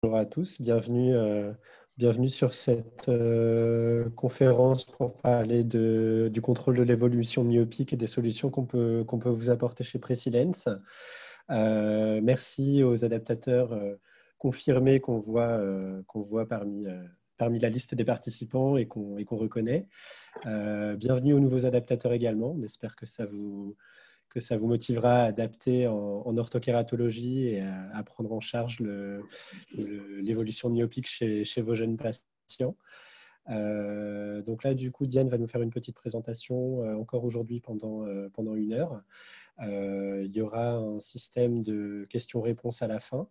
Bonjour à tous, bienvenue sur cette conférence pour parler du contrôle de l'évolution myopique et des solutions qu'on peut vous apporter chez Presilence. Merci aux adaptateurs confirmés qu'on voit parmi la liste des participants et qu'on reconnaît. Bienvenue aux nouveaux adaptateurs également. On espère que ça vous motivera à adapter en orthokératologie et à prendre en charge l'évolution myopique chez vos jeunes patients. Donc là, du coup, Diane va nous faire une petite présentation encore aujourd'hui pendant 1 heure. Il y aura un système de questions-réponses à la fin.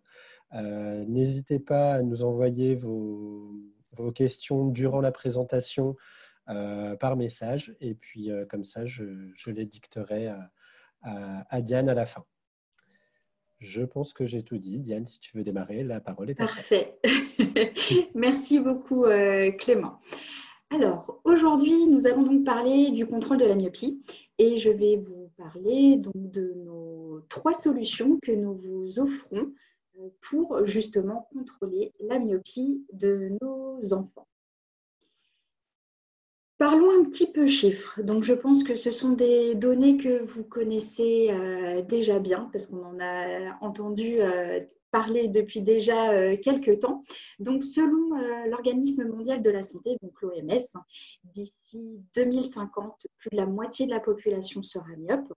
N'hésitez pas à nous envoyer vos questions durant la présentation par message et puis comme ça, je les dicterai à Diane à la fin. Je pense que j'ai tout dit. Diane, si tu veux démarrer, la parole est à toi. Parfait. Merci beaucoup, Clément. Alors, aujourd'hui, nous allons donc parler du contrôle de la myopie et je vais vous parler donc de nos 3 solutions que nous vous offrons pour justement contrôler la myopie de nos enfants. Parlons un petit peu chiffres. Donc, je pense que ce sont des données que vous connaissez déjà bien parce qu'on en a entendu parler depuis déjà quelques temps. Donc, selon l'Organisme mondial de la santé, donc l'OMS, d'ici 2050, plus de la moitié de la population sera myope.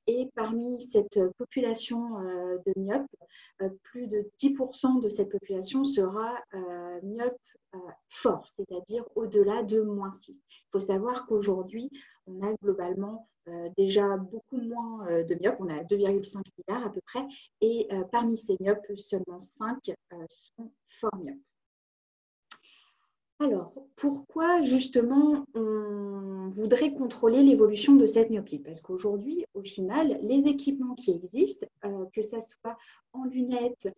Et parmi cette population de myopes, plus de 10% de cette population sera myope fort, c'est-à-dire au-delà de -6. Il faut savoir qu'aujourd'hui, on a globalement déjà beaucoup moins de myopes, on a 2,5 milliards à peu près, et parmi ces myopes, seulement 5 sont fort myopes. Alors, pourquoi justement on voudrait contrôler l'évolution de cette myopie? Parce qu'aujourd'hui, au final, les équipements qui existent, que ce soit en lunettes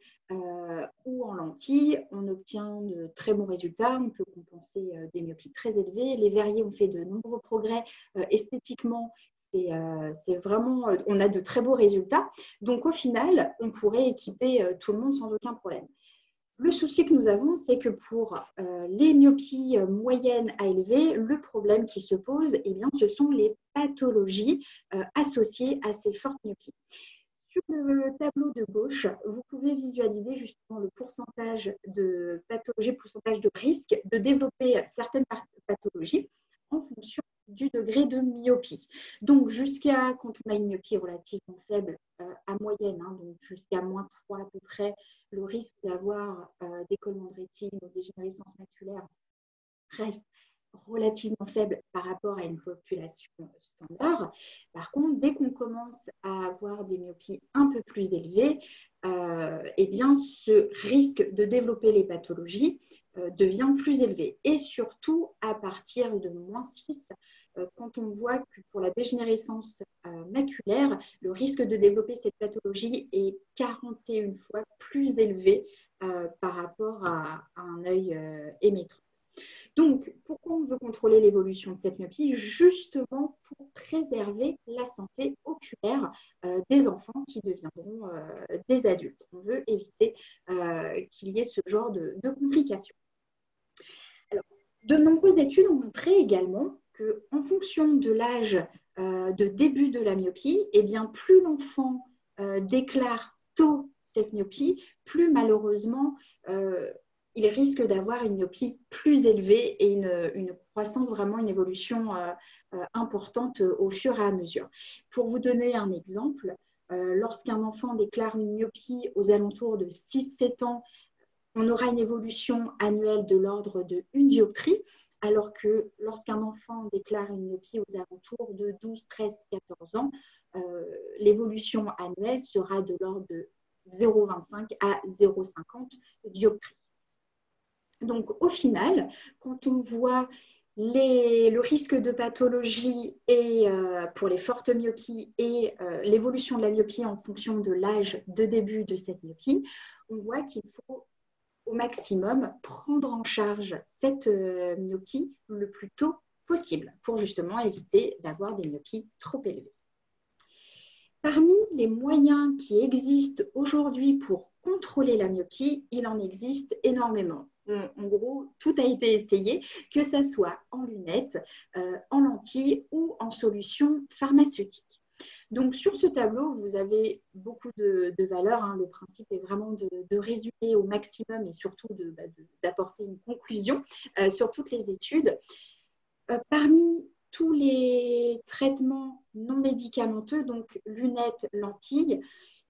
ou en lentilles, on obtient de très bons résultats. On peut compenser des myopies très élevées. Les verriers ont fait de nombreux progrès esthétiquement. C'est vraiment, on a de très beaux résultats. Donc, au final, on pourrait équiper tout le monde sans aucun problème. Le souci que nous avons, c'est que pour les myopies moyennes à élevées, le problème qui se pose, eh bien, ce sont les pathologies associées à ces fortes myopies. Sur le tableau de gauche, vous pouvez visualiser justement le pourcentage de pathologie, le pourcentage de risque de développer certaines pathologies en fonction du degré de myopie. Donc, jusqu'à, quand on a une myopie relativement faible, à moyenne, donc jusqu'à -3 à peu près, le risque d'avoir décollement de rétine ou dégénérescence maculaire reste relativement faible par rapport à une population standard. Par contre, dès qu'on commence à avoir des myopies un peu plus élevées, eh bien, ce risque de développer les pathologies devient plus élevé. Et surtout, à partir de -6, quand on voit que pour la dégénérescence maculaire, le risque de développer cette pathologie est 41 fois plus élevé par rapport à un œil émetteur. Donc, pourquoi on veut contrôler l'évolution de cette myopie? Justement pour préserver la santé oculaire des enfants qui deviendront des adultes. On veut éviter qu'il y ait ce genre de complications. Alors, de nombreuses études ont montré également qu'en fonction de l'âge de début de la myopie, eh bien, plus l'enfant déclare tôt cette myopie, plus malheureusement il risque d'avoir une myopie plus élevée et une croissance, vraiment une évolution importante au fur et à mesure. Pour vous donner un exemple, lorsqu'un enfant déclare une myopie aux alentours de 6-7 ans, on aura une évolution annuelle de l'ordre de 1 dioptrie, alors que lorsqu'un enfant déclare une myopie aux alentours de 12, 13, 14 ans, l'évolution annuelle sera de l'ordre de 0,25 à 0,50 dioptrie. Donc, au final, quand on voit le risque de pathologie et, pour les fortes myopies et l'évolution de la myopie en fonction de l'âge de début de cette myopie, on voit qu'il faut au maximum prendre en charge cette myopie le plus tôt possible pour justement éviter d'avoir des myopies trop élevées. Parmi les moyens qui existent aujourd'hui pour contrôler la myopie, il en existe énormément. En gros, tout a été essayé, que ce soit en lunettes, en lentilles ou en solution pharmaceutique. Donc, sur ce tableau, vous avez beaucoup de valeurs. Hein. Le principe est vraiment de résumer au maximum et surtout d'apporter une conclusion sur toutes les études. Parmi tous les traitements non médicamenteux, donc lunettes, lentilles,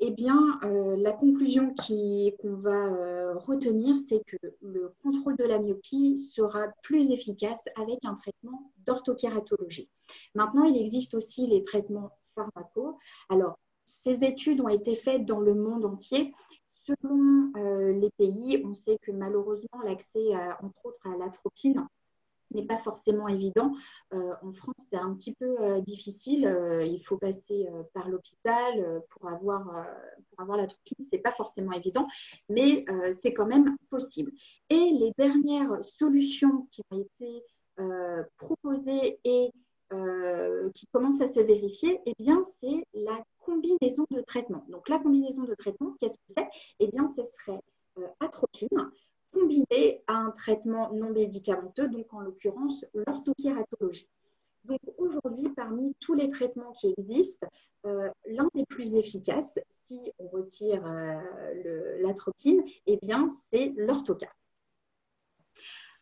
eh bien, la conclusion qu'on va retenir, c'est que le contrôle de la myopie sera plus efficace avec un traitement d'orthokératologie. Maintenant, il existe aussi les traitements pharmacaux. Alors, ces études ont été faites dans le monde entier. Selon les pays, on sait que malheureusement, l'accès, entre autres, à l'atropine n'est pas forcément évident. En France, c'est un petit peu difficile. Il faut passer par l'hôpital pour avoir l'atropine. Ce n'est pas forcément évident, mais c'est quand même possible. Et les dernières solutions qui ont été proposées et qui commencent à se vérifier, eh bien, c'est la combinaison de traitements. Donc, la combinaison de traitements, qu'est-ce que c'est? Eh bien, ce serait atropine combiné à un traitement non médicamenteux, donc en l'occurrence l'orthokératologie. Donc aujourd'hui, parmi tous les traitements qui existent, l'un des plus efficaces, si on retire l'atropine, eh bien c'est l'orthoca.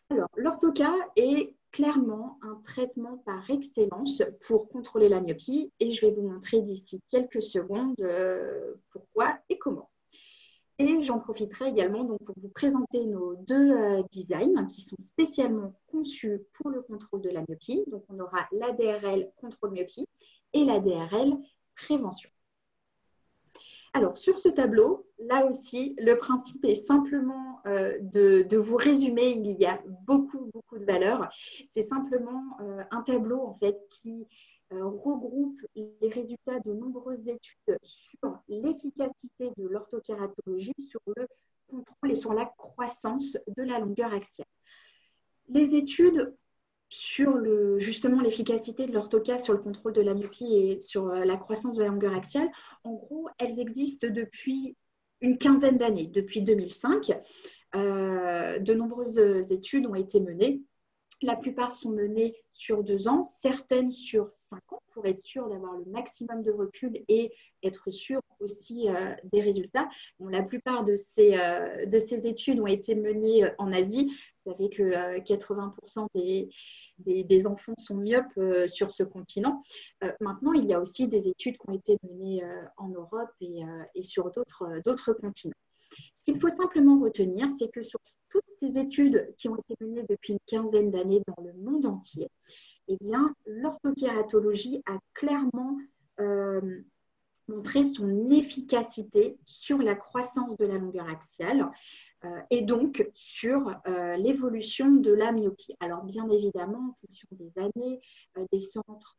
Alors l'orthoca est clairement un traitement par excellence pour contrôler la myopie et je vais vous montrer d'ici quelques secondes pourquoi et comment. Et j'en profiterai également donc, pour vous présenter nos deux designs qui sont spécialement conçus pour le contrôle de la myopie. Donc, on aura l'ADRL contrôle myopie et l'ADRL prévention. Alors, sur ce tableau, là aussi, le principe est simplement de vous résumer. Il y a beaucoup de valeurs. C'est simplement un tableau en fait qui regroupe les résultats de nombreuses études sur l'efficacité de l'orthokératologie, sur le contrôle et sur la croissance de la longueur axiale. Les études sur justement l'efficacité de l'orthoca sur le contrôle de la myopie et sur la croissance de la longueur axiale, en gros, elles existent depuis une quinzaine d'années, depuis 2005. De nombreuses études ont été menées. La plupart sont menées sur 2 ans, certaines sur 5 ans pour être sûr d'avoir le maximum de recul et être sûr aussi des résultats. Bon, la plupart de ces études ont été menées en Asie. Vous savez que 80% des enfants sont myopes sur ce continent. Maintenant, il y a aussi des études qui ont été menées en Europe et sur d'autres continents. Ce qu'il faut simplement retenir, c'est que sur toutes ces études qui ont été menées depuis une quinzaine d'années dans le monde entier, eh bien, l'orthokératologie a clairement montré son efficacité sur la croissance de la longueur axiale et donc sur l'évolution de la myopie. Alors, bien évidemment, en fonction des années, des centres,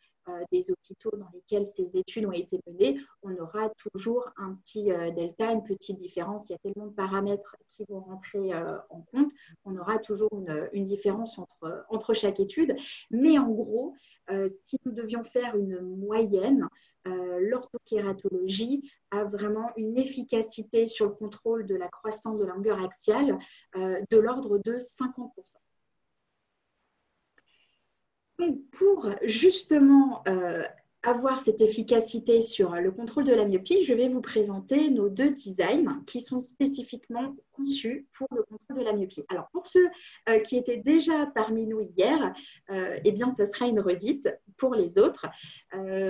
des hôpitaux dans lesquels ces études ont été menées, on aura toujours un petit delta, une petite différence. Il y a tellement de paramètres qui vont rentrer en compte. On aura toujours une différence entre chaque étude. Mais en gros, si nous devions faire une moyenne, l'orthokératologie a vraiment une efficacité sur le contrôle de la croissance de la longueur axiale de l'ordre de 50%. Donc, pour justement avoir cette efficacité sur le contrôle de la myopie, je vais vous présenter nos deux designs qui sont spécifiquement conçus pour le contrôle de la myopie. Alors, pour ceux qui étaient déjà parmi nous hier, eh bien, ce sera une redite. Pour les autres,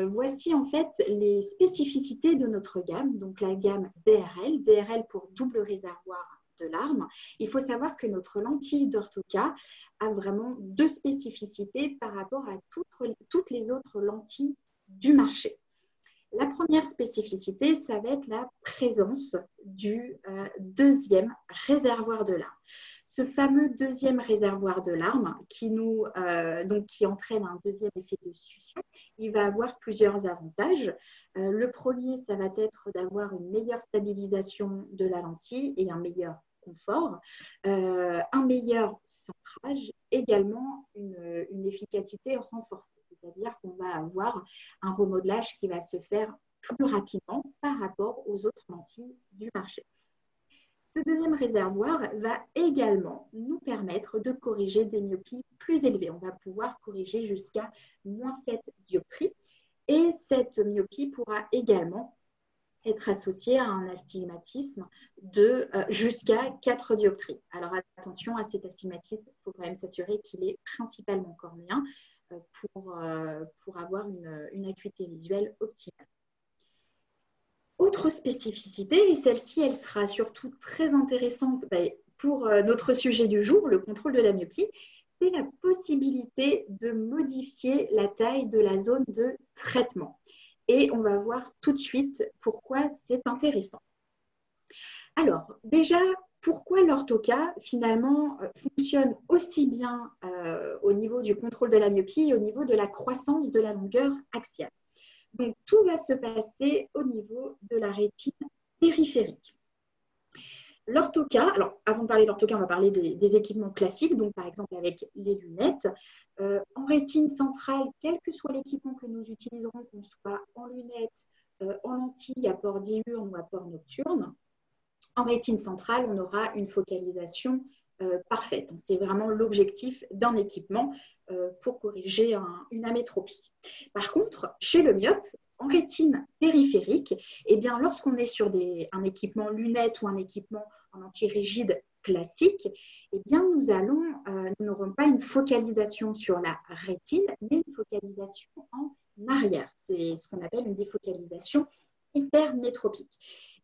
voici en fait les spécificités de notre gamme, donc la gamme DRL, DRL pour double réservoir de larmes. Il faut savoir que notre lentille d'orthoca a vraiment 2 spécificités par rapport à toutes les autres lentilles du marché. La première spécificité, ça va être la présence du deuxième réservoir de larmes. Ce fameux deuxième réservoir de larmes qui entraîne un deuxième effet de succion, il va avoir plusieurs avantages. Le premier, ça va être d'avoir une meilleure stabilisation de la lentille et un meilleur confort, un meilleur centrage, également une efficacité renforcée, c'est-à-dire qu'on va avoir un remodelage qui va se faire plus rapidement par rapport aux autres lentilles du marché. Ce deuxième réservoir va également nous permettre de corriger des myopies plus élevées. On va pouvoir corriger jusqu'à -7 dioptries. Et cette myopie pourra également être associée à un astigmatisme de jusqu'à 4 dioptries. Alors attention à cet astigmatisme, il faut quand même s'assurer qu'il est principalement cornéen pour avoir une acuité visuelle optimale. Autre spécificité, et celle-ci, elle sera surtout très intéressante pour notre sujet du jour, le contrôle de la myopie, c'est la possibilité de modifier la taille de la zone de traitement. Et on va voir tout de suite pourquoi c'est intéressant. Alors, déjà, pourquoi l'orthoca, finalement, fonctionne aussi bien au niveau du contrôle de la myopie et au niveau de la croissance de la longueur axiale. Donc, tout va se passer au niveau de la rétine périphérique. L'orthoca, alors avant de parler de l'orthoca, on va parler des équipements classiques, donc par exemple avec les lunettes. En rétine centrale, quel que soit l'équipement que nous utiliserons, qu'on soit en lunettes, en lentilles à port diurne ou à port nocturne, en rétine centrale, on aura une focalisation parfaite. C'est vraiment l'objectif d'un équipement pour corriger une amétropie. Par contre, chez le myope, en rétine périphérique, eh bien, lorsqu'on est sur un équipement lunette ou un équipement en lentille rigide classique, eh bien, nous n'aurons pas une focalisation sur la rétine, mais une focalisation en arrière. C'est ce qu'on appelle une défocalisation hypermétropique.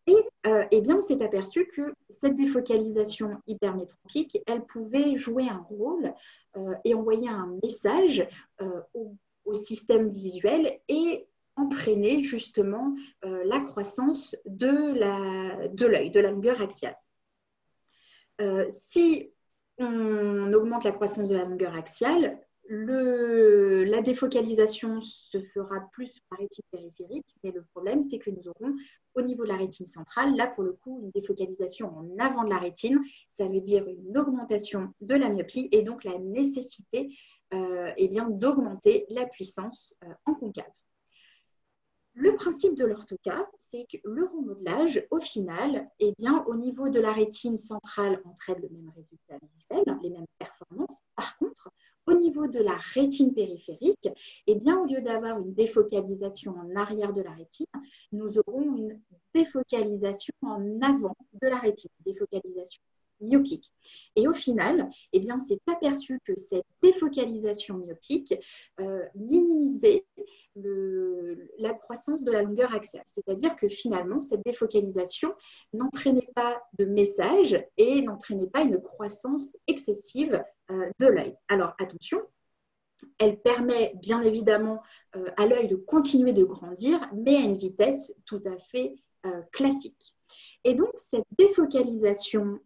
Et eh bien, on s'est aperçu que cette défocalisation hypermétropique, elle pouvait jouer un rôle et envoyer un message au système visuel et entraîner justement la croissance de l'œil, de la longueur axiale. Si on augmente la croissance de la longueur axiale, la défocalisation se fera plus par rétine périphérique, mais le problème, c'est que nous aurons au niveau de la rétine centrale, là pour le coup, une défocalisation en avant de la rétine, ça veut dire une augmentation de la myopie et donc la nécessité eh bien, d'augmenter la puissance en concave. Le principe de l'orthoca, c'est que le remodelage, au final, eh bien, au niveau de la rétine centrale, entraîne le même résultat visuel, les mêmes performances. Par contre, au niveau de la rétine périphérique, eh bien, au lieu d'avoir une défocalisation en arrière de la rétine, nous aurons une défocalisation en avant de la rétine, défocalisation myopique. Et au final, eh bien, on s'est aperçu que cette défocalisation myopique minimisait la croissance de la longueur axiale. C'est-à-dire que finalement, cette défocalisation n'entraînait pas de message et n'entraînait pas une croissance excessive de l'œil. Alors attention, elle permet bien évidemment à l'œil de continuer de grandir, mais à une vitesse tout à fait classique. Et donc, cette défocalisation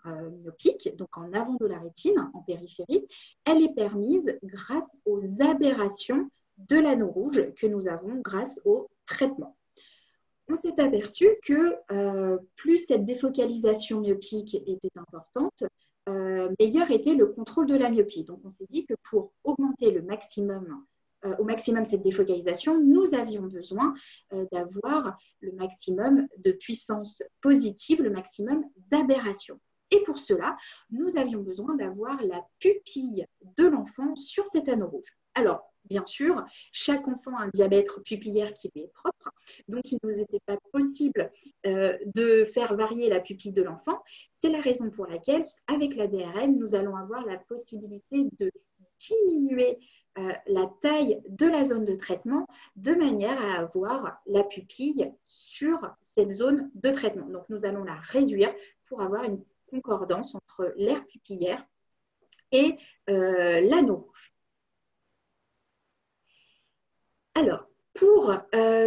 myopique, donc en avant de la rétine, en périphérie, elle est permise grâce aux aberrations de l'anneau rouge que nous avons grâce au traitement. On s'est aperçu que plus cette défocalisation myopique était importante, meilleur était le contrôle de la myopie. Donc, on s'est dit que pour augmenter au maximum cette défocalisation, nous avions besoin d'avoir le maximum de puissance positive, le maximum d'aberration. Et pour cela, nous avions besoin d'avoir la pupille de l'enfant sur cet anneau rouge. Alors, bien sûr, chaque enfant a un diamètre pupillaire qui lui est propre, donc il ne nous était pas possible de faire varier la pupille de l'enfant. C'est la raison pour laquelle, avec la DRL, nous allons avoir la possibilité de diminuer la taille de la zone de traitement de manière à avoir la pupille sur cette zone de traitement. Donc, nous allons la réduire pour avoir une concordance entre l'aire pupillaire et l'anneau rouge. Alors, pour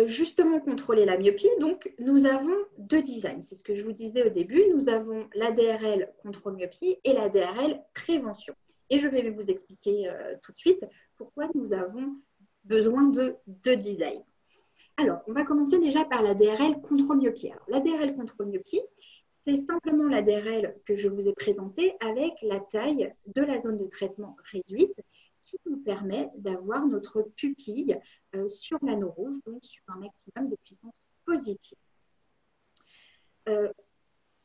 justement contrôler la myopie, donc, nous avons deux designs. C'est ce que je vous disais au début. Nous avons la DRL contrôle myopie et la DRL prévention. Et je vais vous expliquer tout de suite pourquoi nous avons besoin de deux designs. Alors, on va commencer déjà par la DRL contrôle myopie. Alors, la DRL contrôle myopie, c'est simplement la DRL que je vous ai présentée avec la taille de la zone de traitement réduite qui nous permet d'avoir notre pupille sur l'anneau rouge, donc sur un maximum de puissance positive.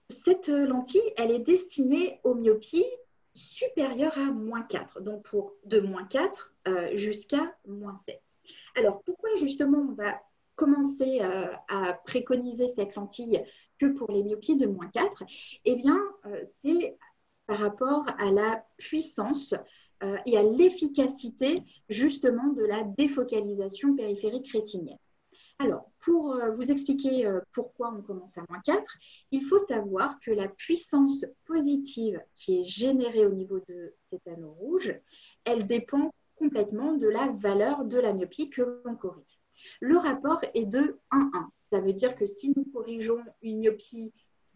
cette lentille, elle est destinée aux myopies supérieures à -4, donc de -4 jusqu'à -7. Alors, pourquoi justement on va commencer à préconiser cette lentille que pour les myopies de -4? Eh bien, c'est par rapport à la puissance et à l'efficacité justement de la défocalisation périphérique rétinienne. Alors, pour vous expliquer pourquoi on commence à -4, il faut savoir que la puissance positive qui est générée au niveau de cet anneau rouge, elle dépend complètement de la valeur de la myopie que l'on corrige. Le rapport est de 1,1. Ça veut dire que si nous corrigeons une myopie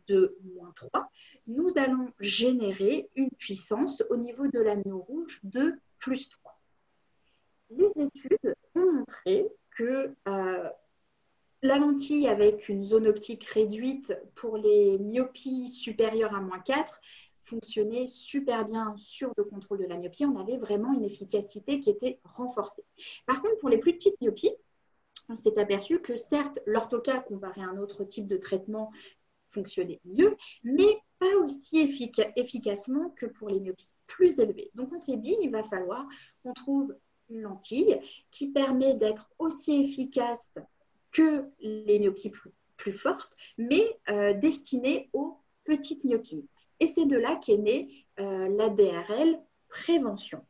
de -3, nous allons générer une puissance au niveau de l'anneau rouge de +3. Les études ont montré que la lentille avec une zone optique réduite pour les myopies supérieures à -4 fonctionnait super bien sur le contrôle de la myopie. On avait vraiment une efficacité qui était renforcée. Par contre, pour les plus petites myopies, on s'est aperçu que certes, l'orthoca comparé à un autre type de traitement fonctionnait mieux, mais pas aussi efficacement que pour les myopies plus élevées. Donc on s'est dit, il va falloir qu'on trouve une lentille qui permet d'être aussi efficace que les myopies plus fortes, mais destinées aux petites myopies. Et c'est de là qu'est née la DRL prévention.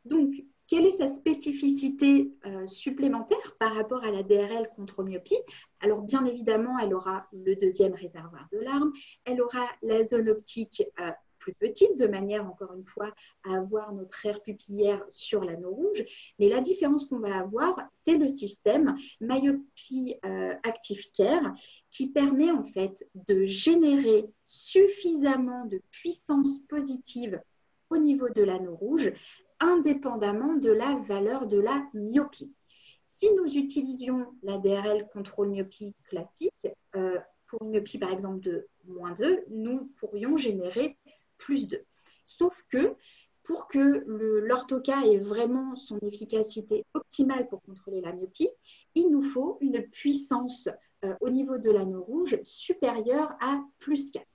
Donc, quelle est sa spécificité supplémentaire par rapport à la DRL contre myopie? Alors, bien évidemment, elle aura le deuxième réservoir de larmes, elle aura la zone optique plus petite, de manière, encore une fois, à avoir notre aire pupillaire sur l'anneau rouge. Mais la différence qu'on va avoir, c'est le système Myopie Active Care qui permet en fait de générer suffisamment de puissance positive au niveau de l'anneau rouge, indépendamment de la valeur de la myopie. Si nous utilisions la DRL contrôle myopie classique, pour une myopie par exemple de -2, nous pourrions générer +2. Sauf que pour que l'orthoca ait vraiment son efficacité optimale pour contrôler la myopie, il nous faut une puissance au niveau de l'anneau rouge supérieure à +4.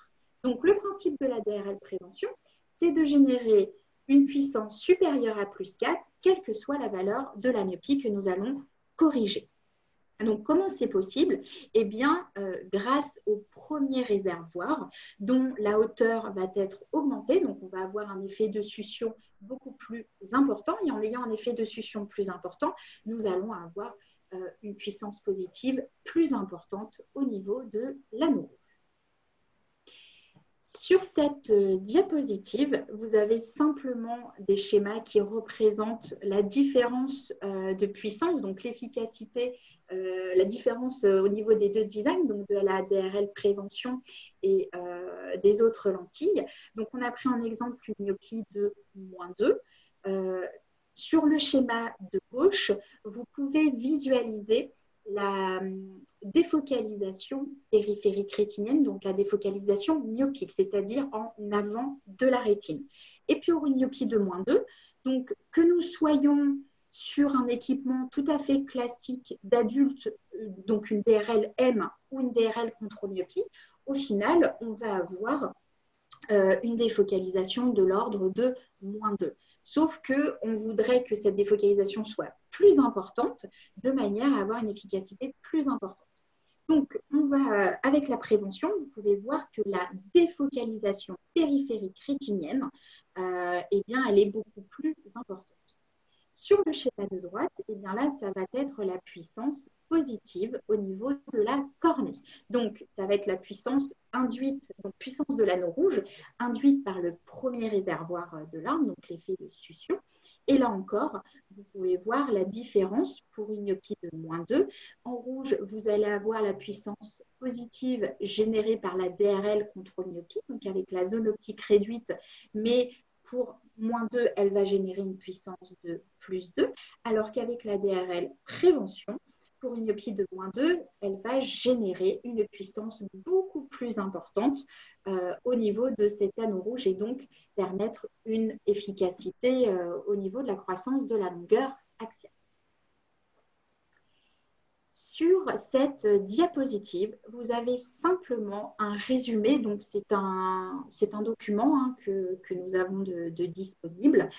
Donc le principe de la DRL prévention, c'est de générer une puissance supérieure à +4, quelle que soit la valeur de la myopie que nous allons corriger. Donc, comment c'est possible? Eh bien, grâce au premier réservoir, dont la hauteur va être augmentée. Donc, on va avoir un effet de succion beaucoup plus important. Et en ayant un effet de succion plus important, nous allons avoir une puissance positive plus importante au niveau de l'anneau rouge. Sur cette diapositive, vous avez simplement des schémas qui représentent la différence de puissance, donc l'efficacité, la différence au niveau des deux designs, donc de la DRL prévention et des autres lentilles. Donc, on a pris en exemple une myopie de -2. Sur le schéma de gauche, vous pouvez visualiser la défocalisation périphérique rétinienne, donc la défocalisation myopique, c'est-à-dire en avant de la rétine. Et puis pour une myopie de -2, donc que nous soyons sur un équipement tout à fait classique d'adulte, donc une DRL M ou une DRL contrôle myopie, au final, on va avoir une défocalisation de l'ordre de -2. Sauf qu'on voudrait que cette défocalisation soit plus importante de manière à avoir une efficacité plus importante. Donc, avec la prévention, vous pouvez voir que la défocalisation périphérique rétinienne, eh bien, elle est beaucoup plus importante. Sur le schéma de droite, eh bien là, ça va être la puissance positive au niveau de la cornée. Donc, ça va être la puissance induite, donc puissance de l'anneau rouge, induite par le premier réservoir de larmes, donc l'effet de succion. Et là encore, vous pouvez voir la différence pour une myopie de -2. En rouge, vous allez avoir la puissance positive générée par la DRL contrôle myopie, donc avec la zone optique réduite, mais pour -2, elle va générer une puissance de +2, alors qu'avec la DRL prévention, pour une myopie de -2, elle va générer une puissance beaucoup plus importante au niveau de cet anneau rouge et donc permettre une efficacité au niveau de la croissance de la longueur axiale. Sur cette diapositive, vous avez simplement un résumé. Donc, c'est un document que nous avons de disponible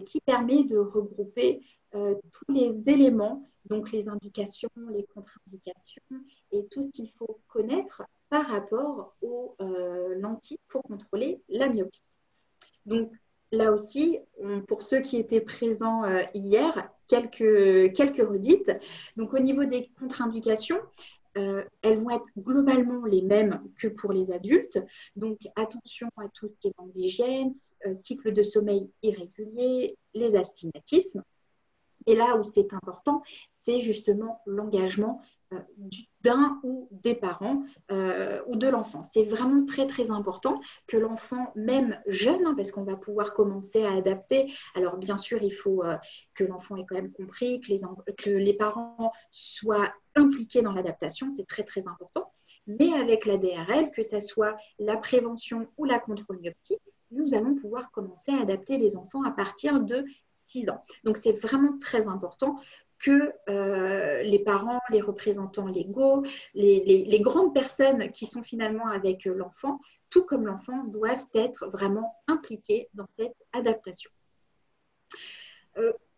qui permet de regrouper tous les éléments, donc les indications, les contre-indications et tout ce qu'il faut connaître par rapport aux lentilles pour contrôler la myopie. Donc, là aussi, pour ceux qui étaient présents hier, quelques redites. Donc, au niveau des contre-indications, elles vont être globalement les mêmes que pour les adultes. Donc, attention à tout ce qui est manque d'hygiène, cycle de sommeil irrégulier, les astigmatismes. Et là où c'est important, c'est justement l'engagement d'un ou des parents ou de l'enfant. C'est vraiment très, très important que l'enfant, même jeune, parce qu'on va pouvoir commencer à adapter. Alors, bien sûr, il faut que l'enfant ait quand même compris, que les parents soient impliqués dans l'adaptation. C'est très, très important. Mais avec la DRL, que ce soit la prévention ou la contrôle myopie, nous allons pouvoir commencer à adapter les enfants à partir de 6 ans. Donc, c'est vraiment très important que les parents, les représentants légaux, les grandes personnes qui sont finalement avec l'enfant, tout comme l'enfant, doivent être vraiment impliqués dans cette adaptation.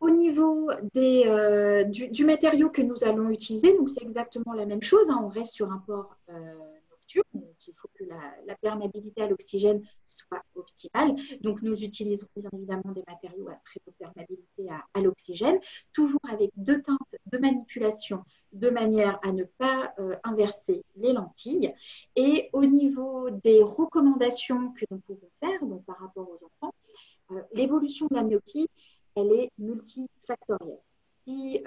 Au niveau du matériau que nous allons utiliser, donc c'est exactement la même chose, on reste sur un port nocturne, donc il faut que la perméabilité à l'oxygène soit optimale. Donc nous utiliserons bien évidemment des matériaux à très haute perméabilité à l'oxygène, toujours avec 2 teintes de manipulation de manière à ne pas inverser les lentilles. Et au niveau des recommandations que nous pouvons faire, donc par rapport aux enfants, l'évolution de la myopie, elle est multifactorielle. Si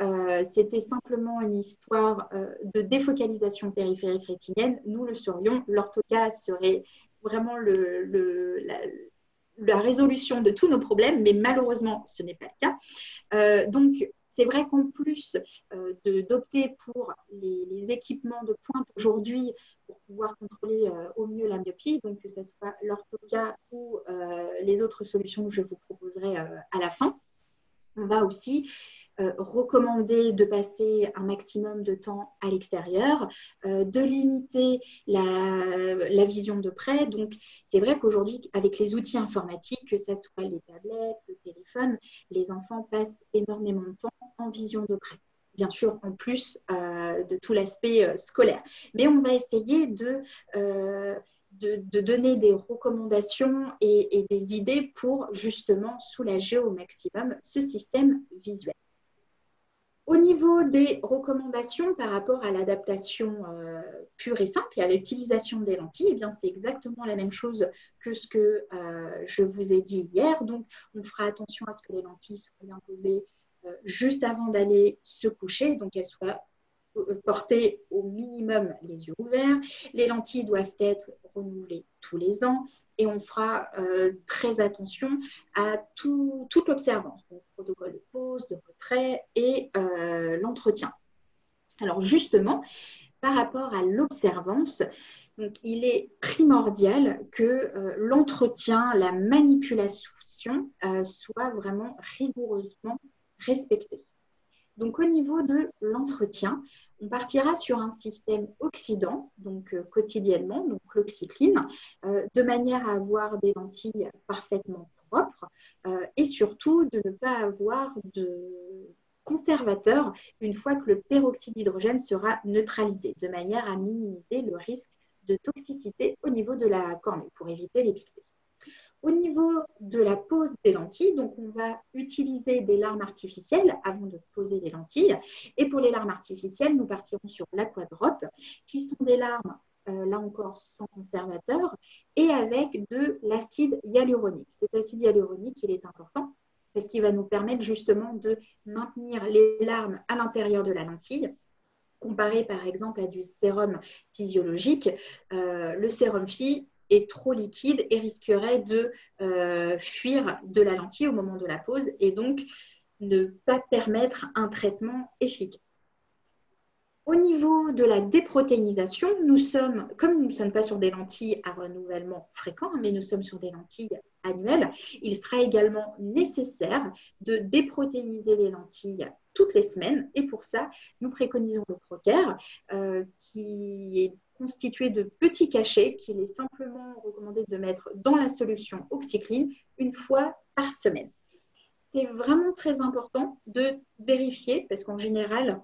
c'était simplement une histoire de défocalisation périphérique rétinienne, nous le saurions. L'orthocase serait vraiment la résolution de tous nos problèmes, mais malheureusement, ce n'est pas le cas. Donc, c'est vrai qu'en plus d'opter pour les équipements de pointe aujourd'hui pour pouvoir contrôler au mieux la myopie, donc que ce soit l'orthocase ou les autres solutions que je vous proposerai à la fin, on va aussi recommander de passer un maximum de temps à l'extérieur, de limiter la vision de près. Donc, c'est vrai qu'aujourd'hui, avec les outils informatiques, que ce soit les tablettes, le téléphone, les enfants passent énormément de temps en vision de près. Bien sûr, en plus de tout l'aspect scolaire. Mais on va essayer de donner des recommandations et des idées pour justement soulager au maximum ce système visuel. Au niveau des recommandations par rapport à l'adaptation pure et simple et à l'utilisation des lentilles, eh bien, c'est exactement la même chose que ce que je vous ai dit hier. Donc, on fera attention à ce que les lentilles soient bien posées juste avant d'aller se coucher, donc qu'elles soient porter au minimum les yeux ouverts. Les lentilles doivent être renouvelées tous les ans et on fera très attention à toute l'observance, donc protocole de pose, de retrait et l'entretien. Alors justement, par rapport à l'observance, donc, il est primordial que l'entretien, la manipulation soit vraiment rigoureusement respectée. Donc, au niveau de l'entretien, on partira sur un système oxydant, donc quotidiennement, donc l'oxycline, de manière à avoir des lentilles parfaitement propres et surtout de ne pas avoir de conservateur une fois que le peroxyde d'hydrogène sera neutralisé, de manière à minimiser le risque de toxicité au niveau de la cornée pour éviter les piqûres. Au niveau de la pose des lentilles, donc on va utiliser des larmes artificielles avant de poser les lentilles. Et pour les larmes artificielles, nous partirons sur l'Aquadrop, qui sont des larmes, là encore, sans conservateur, et avec de l'acide hyaluronique. Cet acide hyaluronique, il est important parce qu'il va nous permettre justement de maintenir les larmes à l'intérieur de la lentille, comparé par exemple à du sérum physiologique. Le sérum phy est trop liquide et risquerait de fuir de la lentille au moment de la pose et donc ne pas permettre un traitement efficace. Au niveau de la déprotéisation, comme nous ne sommes pas sur des lentilles à renouvellement fréquent, mais nous sommes sur des lentilles annuelles, il sera également nécessaire de déprotéiser les lentilles toutes les semaines. Et pour ça, nous préconisons le Procare, qui est constitué de petits cachets qu'il est simplement recommandé de mettre dans la solution oxycline une fois par semaine. C'est vraiment très important de vérifier, parce qu'en général,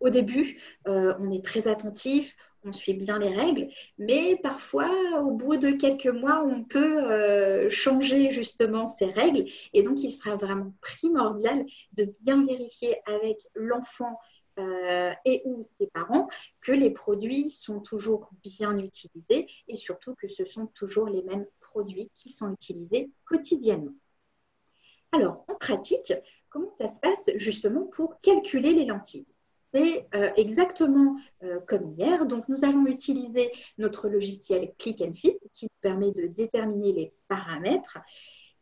au début, on est très attentif, on suit bien les règles, mais parfois, au bout de quelques mois, on peut changer justement ces règles. Et donc, il sera vraiment primordial de bien vérifier avec l'enfant et ou ses parents que les produits sont toujours bien utilisés et surtout que ce sont toujours les mêmes produits qui sont utilisés quotidiennement. Alors, en pratique, comment ça se passe justement pour calculer les lentilles? C'est exactement comme hier. Donc, nous allons utiliser notre logiciel Click and Fit qui nous permet de déterminer les paramètres.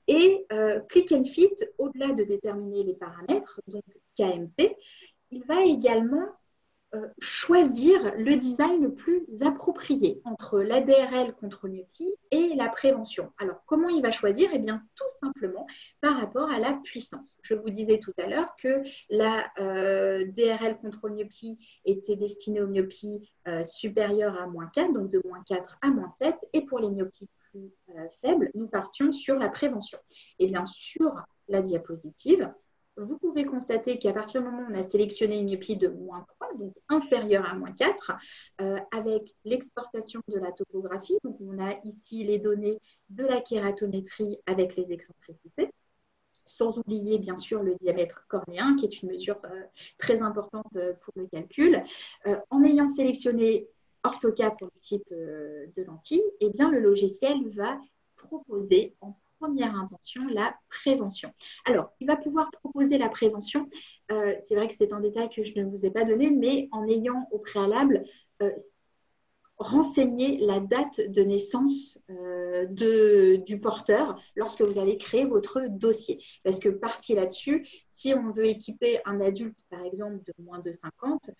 Et Click and Fit, au-delà de déterminer les paramètres, donc KMP, il va également choisir le design le plus approprié entre l'ADRL contre myopie et la prévention. Alors, comment il va choisir? Eh bien, tout simplement par rapport à la puissance. Je vous disais tout à l'heure que la DRL contre myopie était destinée aux myopies supérieures à -4, donc de -4 à -7, et pour les myopies plus faibles, nous partions sur la prévention. Et bien, sur la diapositive, vous pouvez constater qu'à partir du moment où on a sélectionné une myopie de -3, donc inférieure à -4, avec l'exportation de la topographie, donc on a ici les données de la kératométrie avec les excentricités, sans oublier bien sûr le diamètre cornéen, qui est une mesure très importante pour le calcul. En ayant sélectionné orthoCAP pour le type de lentille, eh bien, le logiciel va proposer en première intention la prévention. Alors, il va pouvoir proposer la prévention. C'est vrai que c'est un détail que je ne vous ai pas donné, mais en ayant au préalable renseigner la date de naissance du porteur lorsque vous allez créer votre dossier. Parce que partie là-dessus, si on veut équiper un adulte, par exemple, de moins de 50,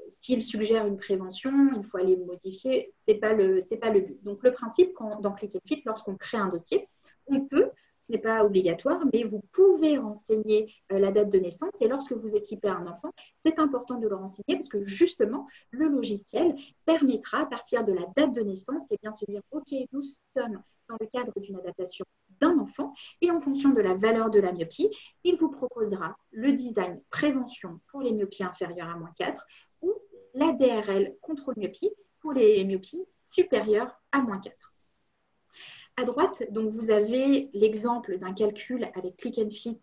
s'il suggère une prévention, il faut aller le modifier, ce n'est pas le but. Donc, le principe, dans Click and Fit, lorsqu'on crée un dossier, on peut, ce n'est pas obligatoire, mais vous pouvez renseigner la date de naissance. Et lorsque vous équipez un enfant, c'est important de le renseigner parce que justement, le logiciel permettra, à partir de la date de naissance, et bien se dire, OK, nous sommes dans le cadre d'une adaptation d'un enfant et en fonction de la valeur de la myopie, il vous proposera le design prévention pour les myopies inférieures à -4 ou la DRL contrôle myopie pour les myopies supérieures à -4. À droite, donc, vous avez l'exemple d'un calcul avec Click and Fit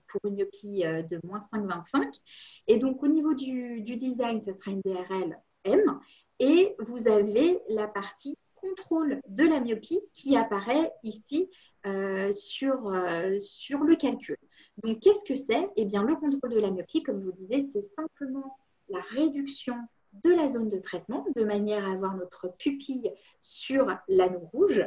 pour une myopie de -5,25. Et donc, au niveau du design, ce sera une DRL M. Et vous avez la partie contrôle de la myopie qui apparaît ici sur le calcul. Donc, qu'est-ce que c'est? Eh bien, le contrôle de la myopie, comme je vous disais, c'est simplement la réduction de la zone de traitement de manière à avoir notre pupille sur l'anneau rouge.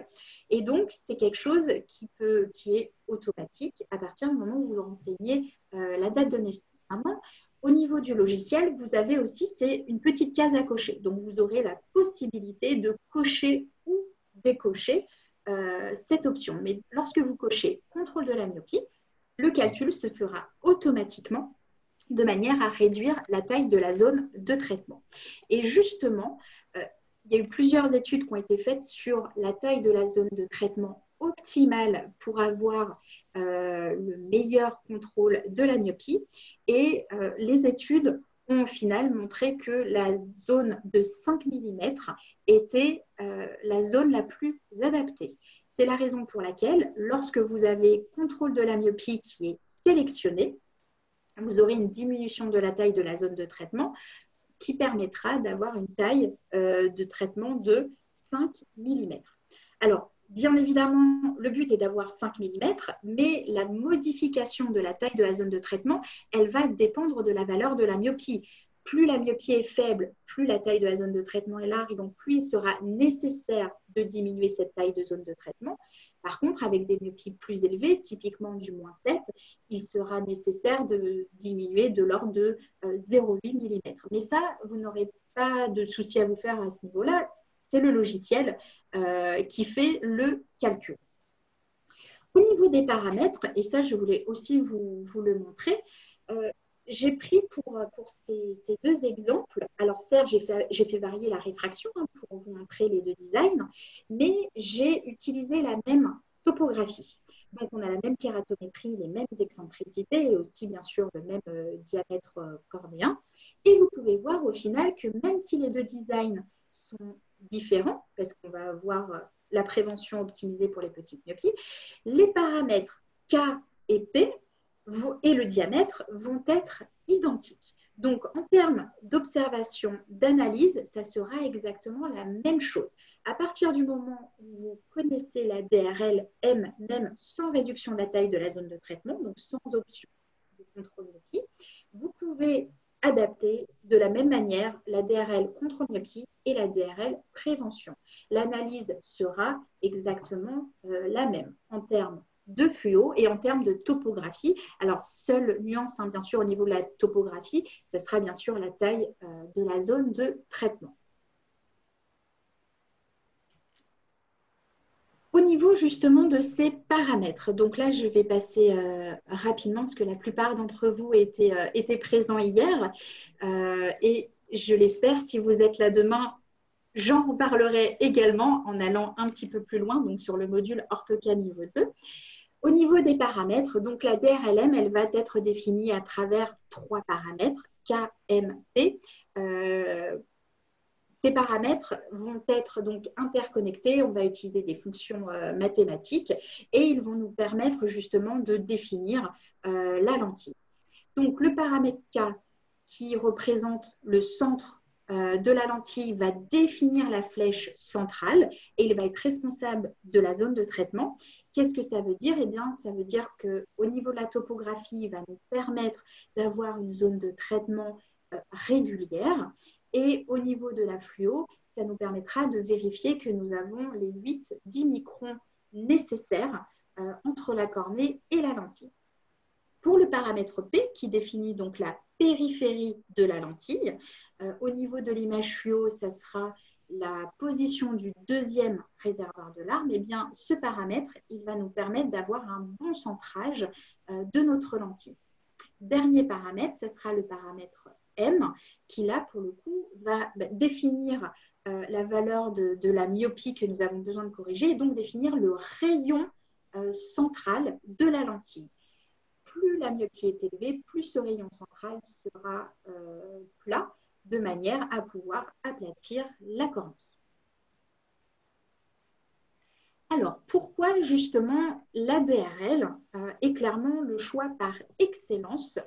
Et donc, c'est quelque chose qui est automatique à partir du moment où vous renseignez la date de naissance. Maintenant, au niveau du logiciel, vous avez aussi, c'est une petite case à cocher. Donc, vous aurez la possibilité de cocher ou décocher cette option. Mais lorsque vous cochez contrôle de la myopie, le calcul se fera automatiquement de manière à réduire la taille de la zone de traitement. Et justement, il y a eu plusieurs études qui ont été faites sur la taille de la zone de traitement optimale pour avoir le meilleur contrôle de la myopie. Et les études ont au final montré que la zone de 5 mm était la zone la plus adaptée. C'est la raison pour laquelle, lorsque vous avez contrôle de la myopie qui est sélectionné, vous aurez une diminution de la taille de la zone de traitement qui permettra d'avoir une taille de traitement de 5 mm. Alors, bien évidemment, le but est d'avoir 5 mm, mais la modification de la taille de la zone de traitement, elle va dépendre de la valeur de la myopie. Plus la myopie est faible, plus la taille de la zone de traitement est large, donc plus il sera nécessaire de diminuer cette taille de zone de traitement. Par contre, avec des myopies plus élevées, typiquement du -7, il sera nécessaire de diminuer de l'ordre de 0,8 mm. Mais ça, vous n'aurez pas de souci à vous faire à ce niveau-là. C'est le logiciel qui fait le calcul. Au niveau des paramètres, et ça, je voulais aussi vous le montrer, j'ai pris pour ces deux exemples, alors certes, j'ai fait varier la réfraction pour vous montrer les deux designs, mais j'ai utilisé la même topographie. Donc, on a la même kératométrie, les mêmes excentricités et aussi, bien sûr, le même diamètre cornéen. Et vous pouvez voir au final que même si les deux designs sont différents, parce qu'on va avoir la prévention optimisée pour les petites myopies, les paramètres K et P et le diamètre vont être identiques. Donc, en termes d'observation, d'analyse, ça sera exactement la même chose. À partir du moment où vous connaissez la DRL M, même sans réduction de la taille de la zone de traitement, donc sans option de contrôle myopie, vous pouvez adapter de la même manière la DRL contrôle myopie et la DRL prévention. L'analyse sera exactement la même en termes de fluo et en termes de topographie. Alors, seule nuance, bien sûr, au niveau de la topographie, ce sera bien sûr la taille de la zone de traitement. Au niveau justement de ces paramètres, donc là, je vais passer rapidement parce que la plupart d'entre vous étaient présents hier et je l'espère, si vous êtes là demain, j'en reparlerai également en allant un petit peu plus loin, donc sur le module OrthoCAD niveau 2. Au niveau des paramètres, donc la DRLM, elle va être définie à travers 3 paramètres, K, M, P. Ces paramètres vont être donc interconnectés, on va utiliser des fonctions mathématiques et ils vont nous permettre justement de définir la lentille. Donc le paramètre K qui représente le centre de la lentille va définir la flèche centrale et il va être responsable de la zone de traitement. Qu'est-ce que ça veut dire? Eh bien, ça veut dire qu'au niveau de la topographie, il va nous permettre d'avoir une zone de traitement régulière. Et au niveau de la fluo, ça nous permettra de vérifier que nous avons les 8-10 microns nécessaires entre la cornée et la lentille. Pour le paramètre P, qui définit donc la périphérie de la lentille, au niveau de l'image fluo, ça sera la position du deuxième réservoir de larmes. Eh bien, ce paramètre, il va nous permettre d'avoir un bon centrage de notre lentille. Dernier paramètre, ce sera le paramètre M, qui là, pour le coup, va définir la valeur de la myopie que nous avons besoin de corriger et donc définir le rayon central de la lentille. Plus la myopie est élevée, plus ce rayon central sera plat, de manière à pouvoir aplatir la cornée. Alors, pourquoi justement la DRL est clairement le choix par excellence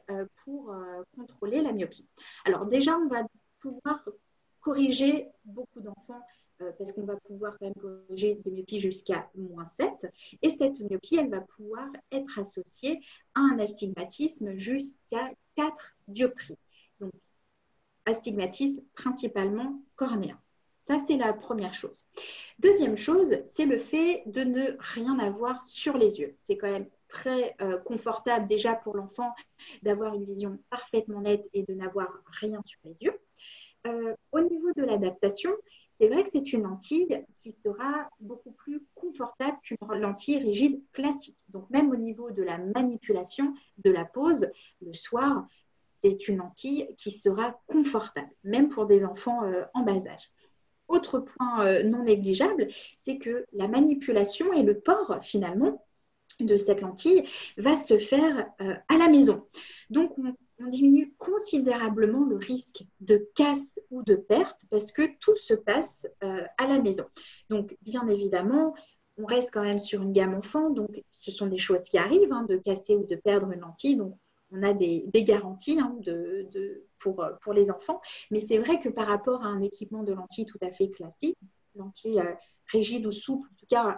pour contrôler la myopie? Alors déjà, on va pouvoir corriger beaucoup d'enfants parce qu'on va pouvoir quand même corriger des myopies jusqu'à -7. Et cette myopie, elle va pouvoir être associée à un astigmatisme jusqu'à 4 dioptries. Donc, astigmatisme principalement cornéen. Ça, c'est la première chose. Deuxième chose, c'est le fait de ne rien avoir sur les yeux. C'est quand même très confortable déjà pour l'enfant d'avoir une vision parfaitement nette et de n'avoir rien sur les yeux. Au niveau de l'adaptation, c'est vrai que c'est une lentille qui sera beaucoup plus confortable qu'une lentille rigide classique. Donc même au niveau de la manipulation, de la pose, le soir, c'est une lentille qui sera confortable, même pour des enfants en bas âge. Autre point non négligeable, c'est que la manipulation et le port finalement de cette lentille va se faire à la maison. Donc, on diminue considérablement le risque de casse ou de perte parce que tout se passe à la maison. Donc, bien évidemment, on reste quand même sur une gamme enfant, donc ce sont des choses qui arrivent, de casser ou de perdre une lentille. Donc, on a des garanties pour les enfants, mais c'est vrai que par rapport à un équipement de lentilles tout à fait classique, lentilles rigide ou souple, en tout cas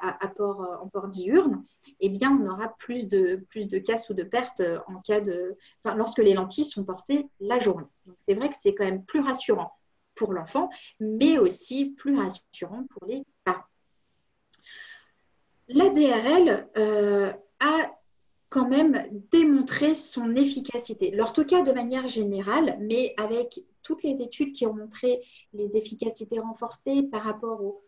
en port diurne, eh bien, on aura plus de casse ou de perte lorsque les lentilles sont portées la journée. Donc, c'est vrai que c'est quand même plus rassurant pour l'enfant, mais aussi plus rassurant pour les parents. L'ADRL a quand même démontré son efficacité. L'orthoca de manière générale, mais avec toutes les études qui ont montré les efficacités renforcées par rapport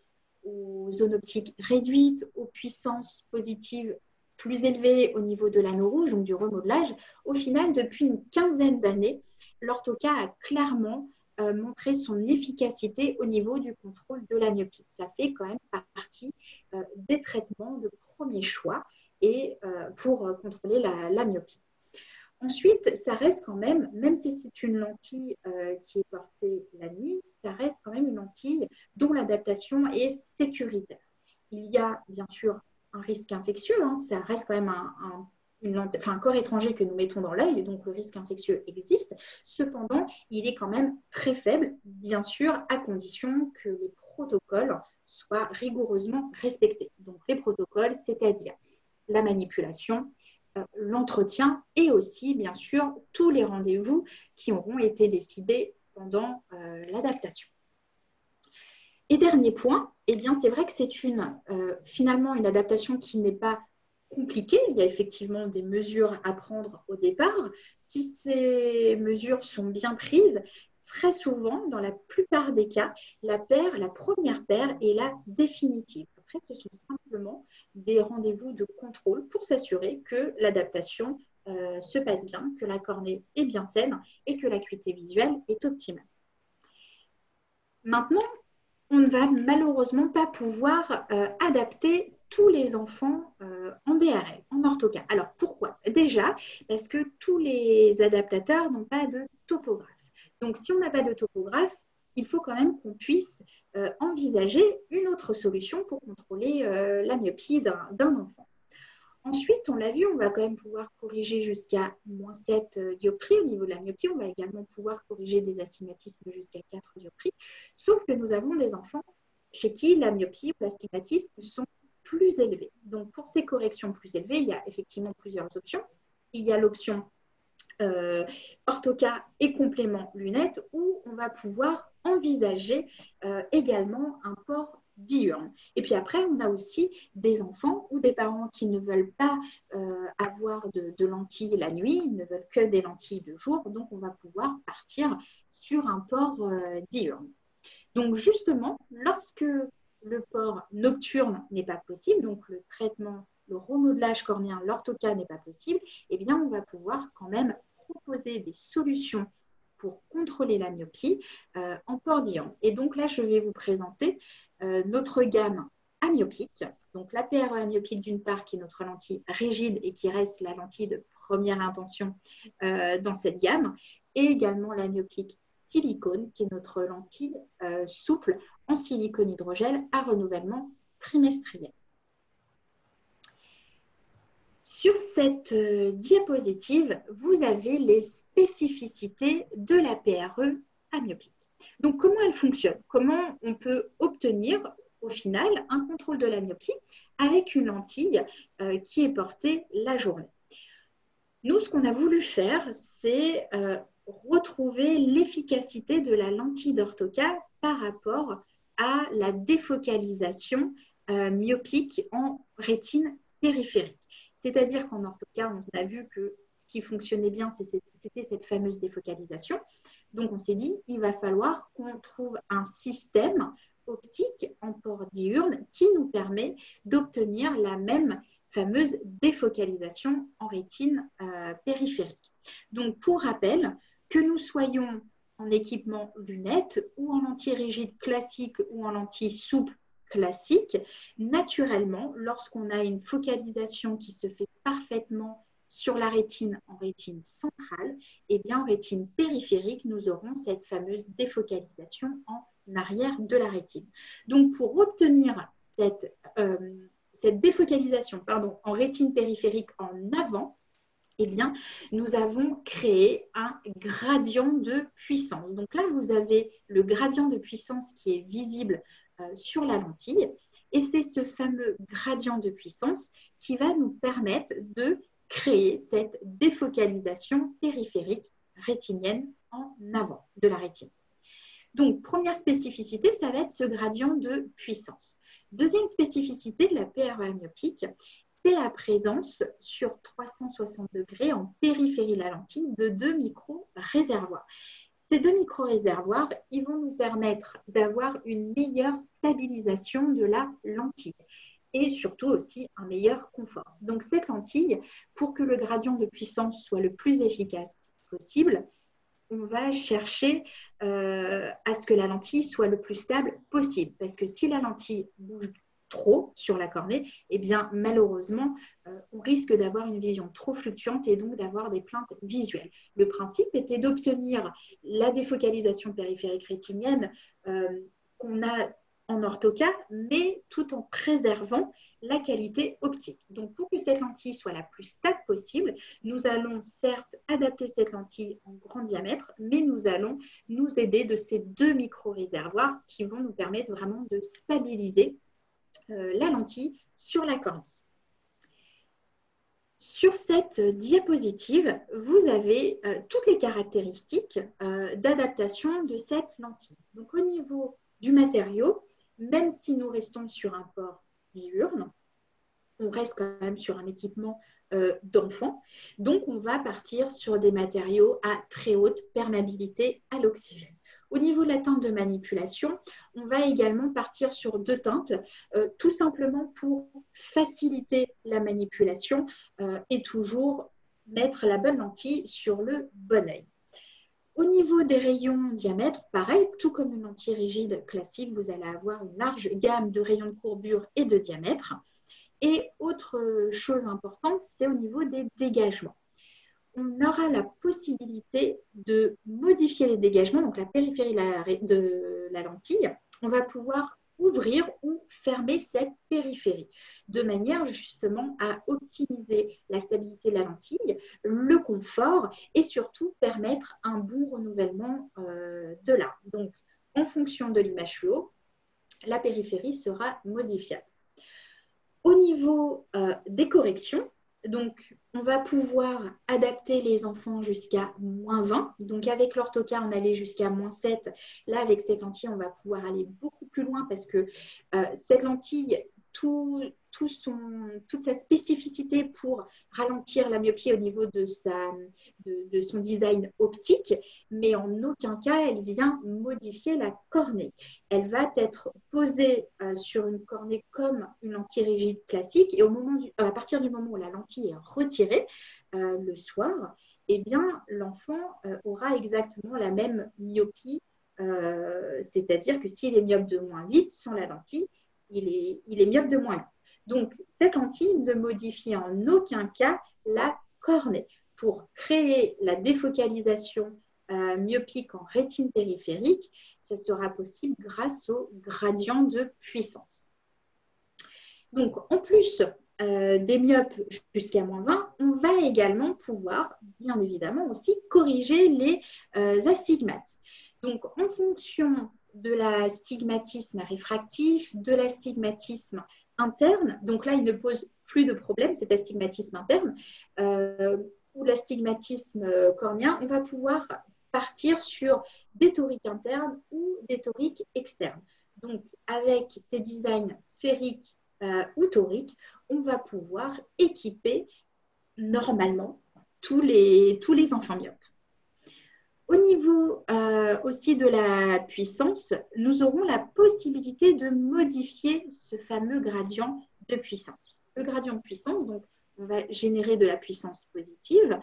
aux zones optiques réduites, aux puissances positives plus élevées au niveau de l'anneau rouge, donc du remodelage, au final, depuis une quinzaine d'années, l'orthoca a clairement montré son efficacité au niveau du contrôle de la myopie. Ça fait quand même partie des traitements de premier choix et pour contrôler la myopie. Ensuite, ça reste quand même si c'est une lentille qui est portée la nuit, ça reste quand même une lentille dont l'adaptation est sécuritaire. Il y a bien sûr un risque infectieux, hein, ça reste quand même un corps étranger que nous mettons dans l'œil, donc le risque infectieux existe. Cependant, il est quand même très faible, bien sûr, à condition que les protocoles soient rigoureusement respectés. Donc les protocoles, c'est-à-dire la manipulation, l'entretien et aussi, bien sûr, tous les rendez-vous qui auront été décidés pendant l'adaptation. Et dernier point, eh bien, c'est vrai que c'est finalement une adaptation qui n'est pas compliquée. Il y a effectivement des mesures à prendre au départ. Si ces mesures sont bien prises, très souvent, dans la plupart des cas, la première paire est la définitive. Après, ce sont simplement des rendez-vous de contrôle pour s'assurer que l'adaptation se passe bien, que la cornée est bien saine et que l'acuité visuelle est optimale. Maintenant, on ne va malheureusement pas pouvoir adapter tous les enfants en DRL, en orthoca. Alors pourquoi? Déjà, parce que tous les adaptateurs n'ont pas de topographe. Donc si on n'a pas de topographe, il faut quand même qu'on puisse envisager une autre solution pour contrôler la myopie d'un enfant. Ensuite, on l'a vu, on va quand même pouvoir corriger jusqu'à -7 dioptries au niveau de la myopie. On va également pouvoir corriger des astigmatismes jusqu'à 4 dioptries. Sauf que nous avons des enfants chez qui la myopie ou l'astigmatisme sont plus élevés. Donc, pour ces corrections plus élevées, il y a effectivement plusieurs options. Il y a l'option orthoca et complément lunettes où on va pouvoir envisager également un port diurne. Et puis après, on a aussi des enfants ou des parents qui ne veulent pas avoir de lentilles la nuit, ils ne veulent que des lentilles de jour, donc on va pouvoir partir sur un port diurne. Donc justement, lorsque le port nocturne n'est pas possible, donc le traitement, le remodelage cornéen, l'orthoca n'est pas possible, eh bien on va pouvoir quand même proposer des solutions pour contrôler la myopie en port diurne. Et donc là, je vais vous présenter notre gamme amyopique. Donc la PRE amyopique d'une part, qui est notre lentille rigide et qui reste la lentille de première intention dans cette gamme, et également l'amyopique silicone, qui est notre lentille souple en silicone hydrogel à renouvellement trimestriel. Sur cette diapositive, vous avez les spécificités de la PRE amyopique. Donc, comment elle fonctionne? Comment on peut obtenir au final un contrôle de la myopie avec une lentille qui est portée la journée? Nous, ce qu'on a voulu faire, c'est retrouver l'efficacité de la lentille d'orthoca par rapport à la défocalisation myopique en rétine périphérique. C'est-à-dire qu'en orthoca, on a vu que ce qui fonctionnait bien, c'était cette fameuse défocalisation. Donc, on s'est dit, il va falloir qu'on trouve un système optique en port diurne qui nous permet d'obtenir la même fameuse défocalisation en rétine périphérique. Donc, pour rappel, que nous soyons en équipement lunettes ou en lentille rigide classique ou en lentille souple classique, naturellement, lorsqu'on a une focalisation qui se fait parfaitement sur la rétine en rétine centrale, et bien en rétine périphérique, nous aurons cette fameuse défocalisation en arrière de la rétine. Donc, pour obtenir cette défocalisation en rétine périphérique en avant, eh bien, nous avons créé un gradient de puissance. Donc là, vous avez le gradient de puissance qui est visible sur la lentille. Et c'est ce fameux gradient de puissance qui va nous permettre de créer cette défocalisation périphérique rétinienne en avant de la rétine. Donc, première spécificité, ça va être ce gradient de puissance. Deuxième spécificité de la PREA myopique, c'est la présence sur 360 degrés en périphérie de la lentille de 2 micro-réservoirs. Ces 2 micro-réservoirs, ils vont nous permettre d'avoir une meilleure stabilisation de la lentille et surtout aussi un meilleur confort. Donc cette lentille, pour que le gradient de puissance soit le plus efficace possible, on va chercher à ce que la lentille soit le plus stable possible. Parce que si la lentille bouge trop sur la cornée, eh bien malheureusement, on risque d'avoir une vision trop fluctuante et donc d'avoir des plaintes visuelles. Le principe était d'obtenir la défocalisation périphérique rétinienne qu'on a en orthoca, mais tout en préservant la qualité optique. Donc, pour que cette lentille soit la plus stable possible, nous allons certes adapter cette lentille en grand diamètre, mais nous allons nous aider de ces 2 micro-réservoirs qui vont nous permettre vraiment de stabiliser la lentille sur la cornée. Sur cette diapositive, vous avez toutes les caractéristiques d'adaptation de cette lentille. Donc, au niveau du matériau, même si nous restons sur un port diurne, on reste quand même sur un équipement d'enfant. Donc, on va partir sur des matériaux à très haute perméabilité à l'oxygène. Au niveau de la teinte de manipulation, on va également partir sur 2 teintes, tout simplement pour faciliter la manipulation et toujours mettre la bonne lentille sur le bon œil. Au niveau des rayons diamètre, pareil, tout comme une lentille rigide classique, vous allez avoir une large gamme de rayons de courbure et de diamètre. Et autre chose importante, c'est au niveau des dégagements. On aura la possibilité de modifier les dégagements, donc la périphérie de la lentille. On va pouvoir ouvrir ou fermer cette périphérie, de manière justement à optimiser la stabilité de la lentille, le confort et surtout permettre un bon renouvellement de l'arme. Donc, en fonction de l'image fluo, la périphérie sera modifiable. Au niveau des corrections, donc, on va pouvoir adapter les enfants jusqu'à -20. Donc, avec l'orthoca, on allait jusqu'à -7. Là, avec cette lentille, on va pouvoir aller beaucoup plus loin parce que cette lentille, toute sa spécificité pour ralentir la myopie au niveau de son design optique, mais en aucun cas, elle vient modifier la cornée. Elle va être posée sur une cornée comme une lentille rigide classique et à partir du moment où la lentille est retirée le soir, eh bien, l'enfant aura exactement la même myopie, c'est-à-dire que s'il est myope de -8, sans la lentille, il est myope de -8. Donc, cette lentille ne modifie en aucun cas la cornée. Pour créer la défocalisation myopique en rétine périphérique, ça sera possible grâce au gradient de puissance. Donc, en plus des myopes jusqu'à -20, on va également pouvoir, bien évidemment, aussi corriger les astigmates. Donc, en fonction de l'astigmatisme réfractif, de l'astigmatisme interne, donc là, il ne pose plus de problème, cet astigmatisme interne, ou l'astigmatisme cornéen, on va pouvoir partir sur des toriques internes ou des toriques externes. Donc, avec ces designs sphériques ou toriques, on va pouvoir équiper normalement tous les enfants myopes. Au niveau aussi de la puissance, nous aurons la possibilité de modifier ce fameux gradient de puissance. Le gradient de puissance, donc, on va générer de la puissance positive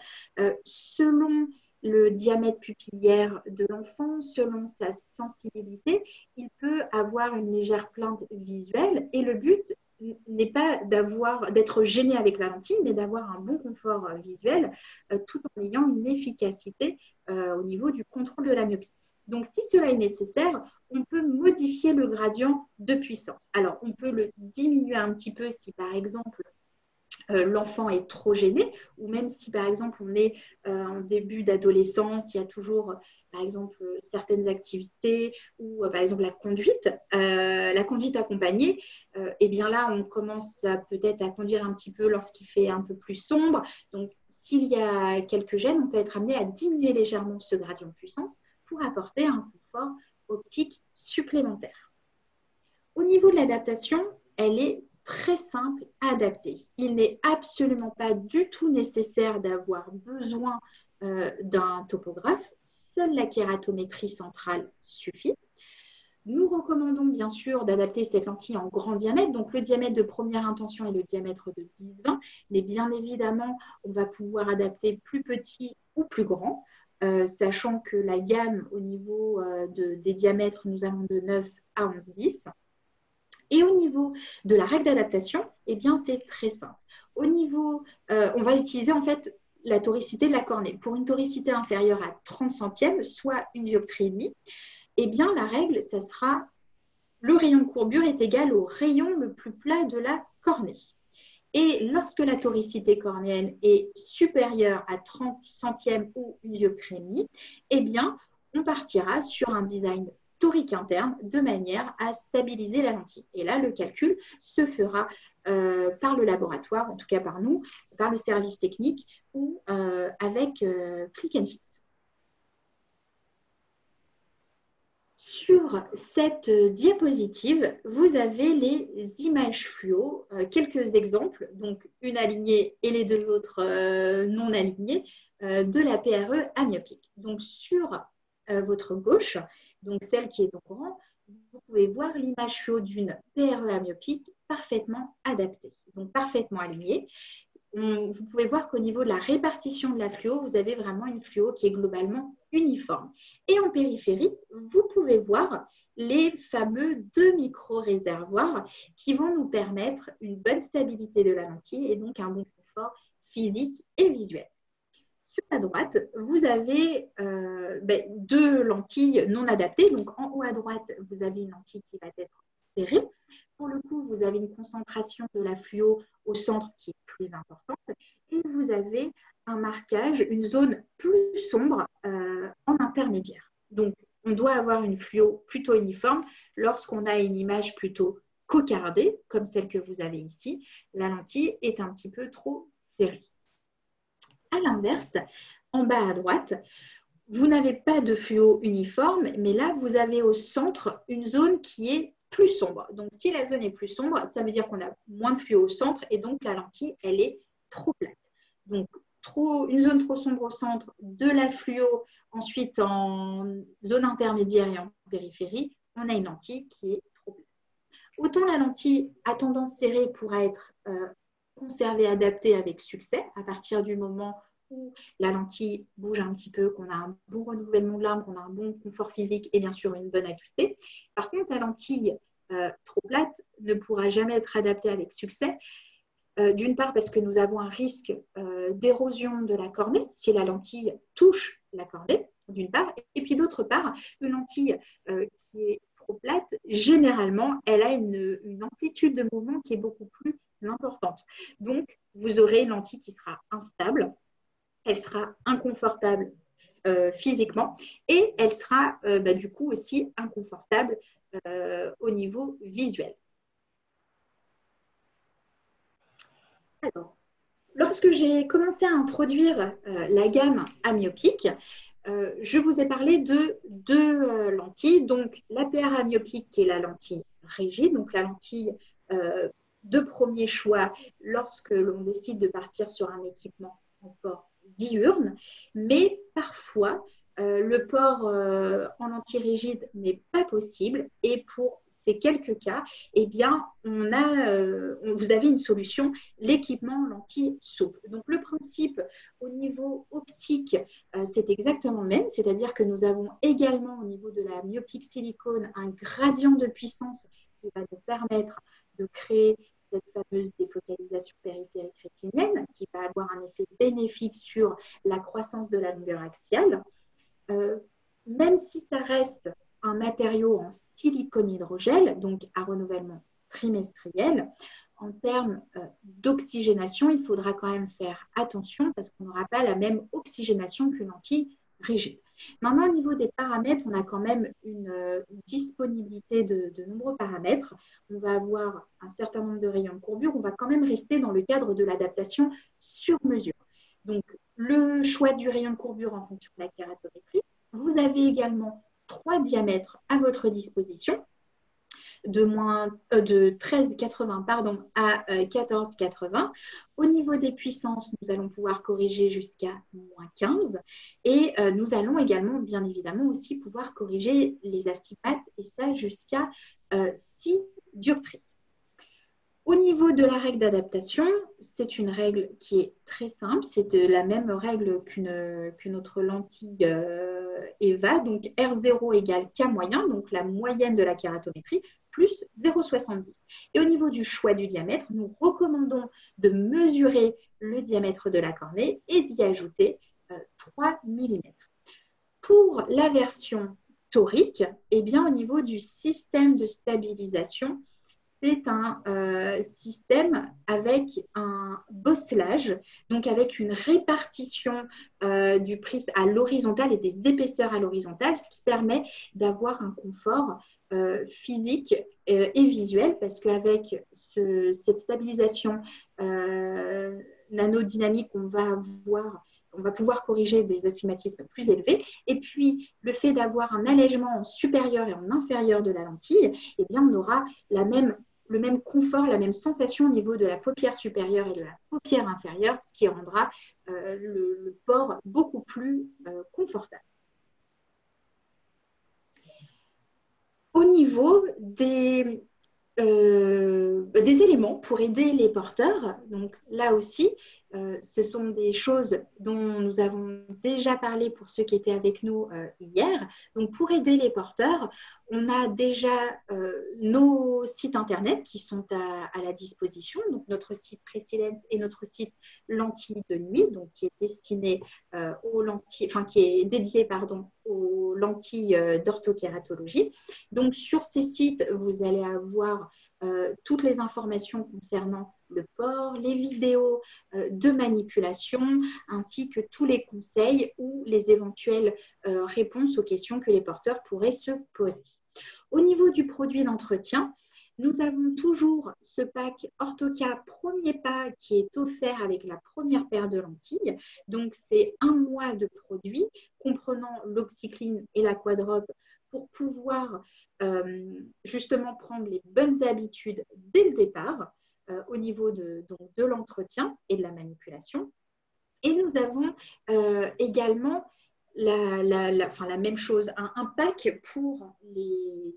selon le diamètre pupillaire de l'enfant, selon sa sensibilité, il peut avoir une légère plainte visuelle et le but n'est pas d'être gêné avec la lentille, mais d'avoir un bon confort visuel tout en ayant une efficacité au niveau du contrôle de la myopie. Donc, si cela est nécessaire, on peut modifier le gradient de puissance. Alors, on peut le diminuer un petit peu si, par exemple, l'enfant est trop gêné, ou même si, par exemple, on est en début d'adolescence, il y a toujours, par exemple, certaines activités, ou par exemple la conduite accompagnée, et bien là, on commence peut-être à conduire un petit peu lorsqu'il fait un peu plus sombre. Donc, s'il y a quelques gênes, on peut être amené à diminuer légèrement ce gradient de puissance pour apporter un confort optique supplémentaire. Au niveau de l'adaptation, elle est très simple à adapter. Il n'est absolument pas du tout nécessaire d'avoir besoin d'un topographe. Seule la kératométrie centrale suffit. Nous recommandons bien sûr d'adapter cette lentille en grand diamètre. Donc, le diamètre de première intention est le diamètre de 10-20. Mais bien évidemment, on va pouvoir adapter plus petit ou plus grand, sachant que la gamme au niveau des diamètres, nous allons de 9 à 11-10. Et au niveau de la règle d'adaptation, eh bien, c'est très simple. Au niveau, on va utiliser en fait la toricité de la cornée. Pour une toricité inférieure à 30 centièmes, soit une dioptrie et demie, eh bien, la règle, ça sera le rayon de courbure est égal au rayon le plus plat de la cornée. Et lorsque la toricité cornéenne est supérieure à 30 centièmes ou une dioptrie et demie, eh bien, on partira sur un design torique interne de manière à stabiliser la lentille. Et là, le calcul se fera par le laboratoire, en tout cas par nous, par le service technique ou avec Click and Fit. Sur cette diapositive, vous avez les images fluo, quelques exemples, donc une alignée et les deux autres non alignées, de la PRE amyopique. Donc sur votre gauche, donc celle qui est en grand, vous pouvez voir l'image fluo d'une PRE amyopique parfaitement adaptée, donc parfaitement alignée. Vous pouvez voir qu'au niveau de la répartition de la fluo, vous avez vraiment une fluo qui est globalement uniforme. Et en périphérie, vous pouvez voir les fameux 2 micro-réservoirs qui vont nous permettre une bonne stabilité de la lentille et donc un bon confort physique et visuel. Sur la droite, vous avez 2 lentilles non adaptées. Donc en haut à droite, vous avez une lentille qui va être serrée. Pour le coup, vous avez une concentration de la fluo au centre qui est plus importante et vous avez un marquage, une zone plus sombre en intermédiaire. Donc, on doit avoir une fluo plutôt uniforme. Lorsqu'on a une image plutôt cocardée, comme celle que vous avez ici, la lentille est un petit peu trop serrée. À l'inverse, en bas à droite, vous n'avez pas de fluo uniforme, mais là, vous avez au centre une zone qui est plus sombre. Donc, si la zone est plus sombre, ça veut dire qu'on a moins de fluo au centre et donc la lentille, elle est trop plate. Donc, une zone trop sombre au centre, de la fluo, ensuite en zone intermédiaire et en périphérie, on a une lentille qui est trop plate. Autant la lentille à tendance serrée pourra être conservée, adaptée avec succès à partir du moment où la lentille bouge un petit peu, qu'on a un bon renouvellement de l'arme, qu'on a un bon confort physique et bien sûr une bonne acuité. Par contre, la lentille trop plate ne pourra jamais être adaptée avec succès. D'une part parce que nous avons un risque d'érosion de la cornée si la lentille touche la cornée, d'une part. Et puis d'autre part, une lentille qui est trop plate, généralement, elle a une amplitude de mouvement qui est beaucoup plus importante. Donc, vous aurez une lentille qui sera instable, elle sera inconfortable physiquement et elle sera du coup aussi inconfortable au niveau visuel. Alors, lorsque j'ai commencé à introduire la gamme amyopique, je vous ai parlé de 2 lentilles. Donc, la PR amyopique qui est la lentille rigide, donc la lentille de premier choix lorsque l'on décide de partir sur un équipement en port diurne, mais parfois le port en lentille rigide n'est pas possible et pour ces quelques cas, eh bien, vous avez une solution, l'équipement lentille souple. Donc, le principe au niveau optique, c'est exactement le même, c'est-à-dire que nous avons également au niveau de la myopique silicone un gradient de puissance qui va nous permettre de créer cette fameuse défocalisation périphérique rétinienne qui va avoir un effet bénéfique sur la croissance de la longueur axiale. Même si ça reste un matériau en silicone hydrogel, donc à renouvellement trimestriel, en termes d'oxygénation, il faudra quand même faire attention parce qu'on n'aura pas la même oxygénation qu'une lentille rigide. Maintenant, au niveau des paramètres, on a quand même une disponibilité de nombreux paramètres. On va avoir un certain nombre de rayons de courbure. On va quand même rester dans le cadre de l'adaptation sur mesure. Donc, le choix du rayon de courbure en fonction de la kératométrie. Vous avez également 3 diamètres à votre disposition, de 13,80 à 14,80. Au niveau des puissances, nous allons pouvoir corriger jusqu'à -15 et nous allons également, bien évidemment, aussi pouvoir corriger les astigmates et ça jusqu'à 6 dioptries. Au niveau de la règle d'adaptation, c'est une règle qui est très simple. C'est de la même règle qu'une autre lentille EVA. Donc, R0 égale K moyen, donc la moyenne de la kératométrie, plus 0,70. Et au niveau du choix du diamètre, nous recommandons de mesurer le diamètre de la cornée et d'y ajouter 3 mm. Pour la version torique, eh bien, au niveau du système de stabilisation, c'est un système avec un bosselage, donc avec une répartition du prisme à l'horizontale et des épaisseurs à l'horizontale, ce qui permet d'avoir un confort physique et visuel, parce qu'avec cette stabilisation nanodynamique, on va pouvoir corriger des astigmatismes plus élevés. Et puis, le fait d'avoir un allègement en supérieur et en inférieur de la lentille, eh bien, on aura le même confort, la même sensation au niveau de la paupière supérieure et de la paupière inférieure, ce qui rendra le port beaucoup plus confortable. Au niveau des éléments pour aider les porteurs, donc là aussi, ce sont des choses dont nous avons déjà parlé pour ceux qui étaient avec nous hier. Donc, pour aider les porteurs, on a déjà nos sites internet qui sont à la disposition. Donc, notre site Presilence et notre site Lentilles de nuit, donc qui est destiné aux lentilles, enfin qui est dédié aux lentilles d'orthokératologie. Donc, sur ces sites, vous allez avoir toutes les informations concernant le port, les vidéos de manipulation, ainsi que tous les conseils ou les éventuelles réponses aux questions que les porteurs pourraient se poser. Au niveau du produit d'entretien, nous avons toujours ce pack Orthoca premier pas qui est offert avec la première paire de lentilles. Donc, c'est 1 mois de produits comprenant l'oxycline et l'aquadrope pour pouvoir justement prendre les bonnes habitudes dès le départ au niveau de l'entretien et de la manipulation. Et nous avons également la même chose, un pack pour les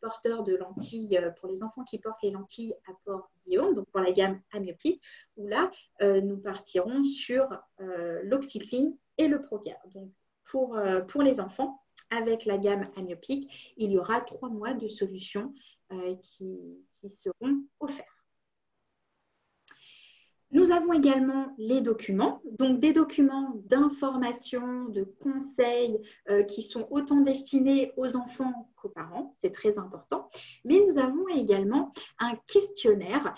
porteurs de lentilles, pour les enfants qui portent les lentilles à port d'iode, donc pour la gamme amyopique, où là, nous partirons sur l'oxycline et le Procare. Donc, pour les enfants, avec la gamme amyopique, il y aura 3 mois de solutions qui seront offerts. Nous avons également les documents, donc des documents d'information, de conseils qui sont autant destinés aux enfants qu'aux parents, c'est très important. Mais nous avons également un questionnaire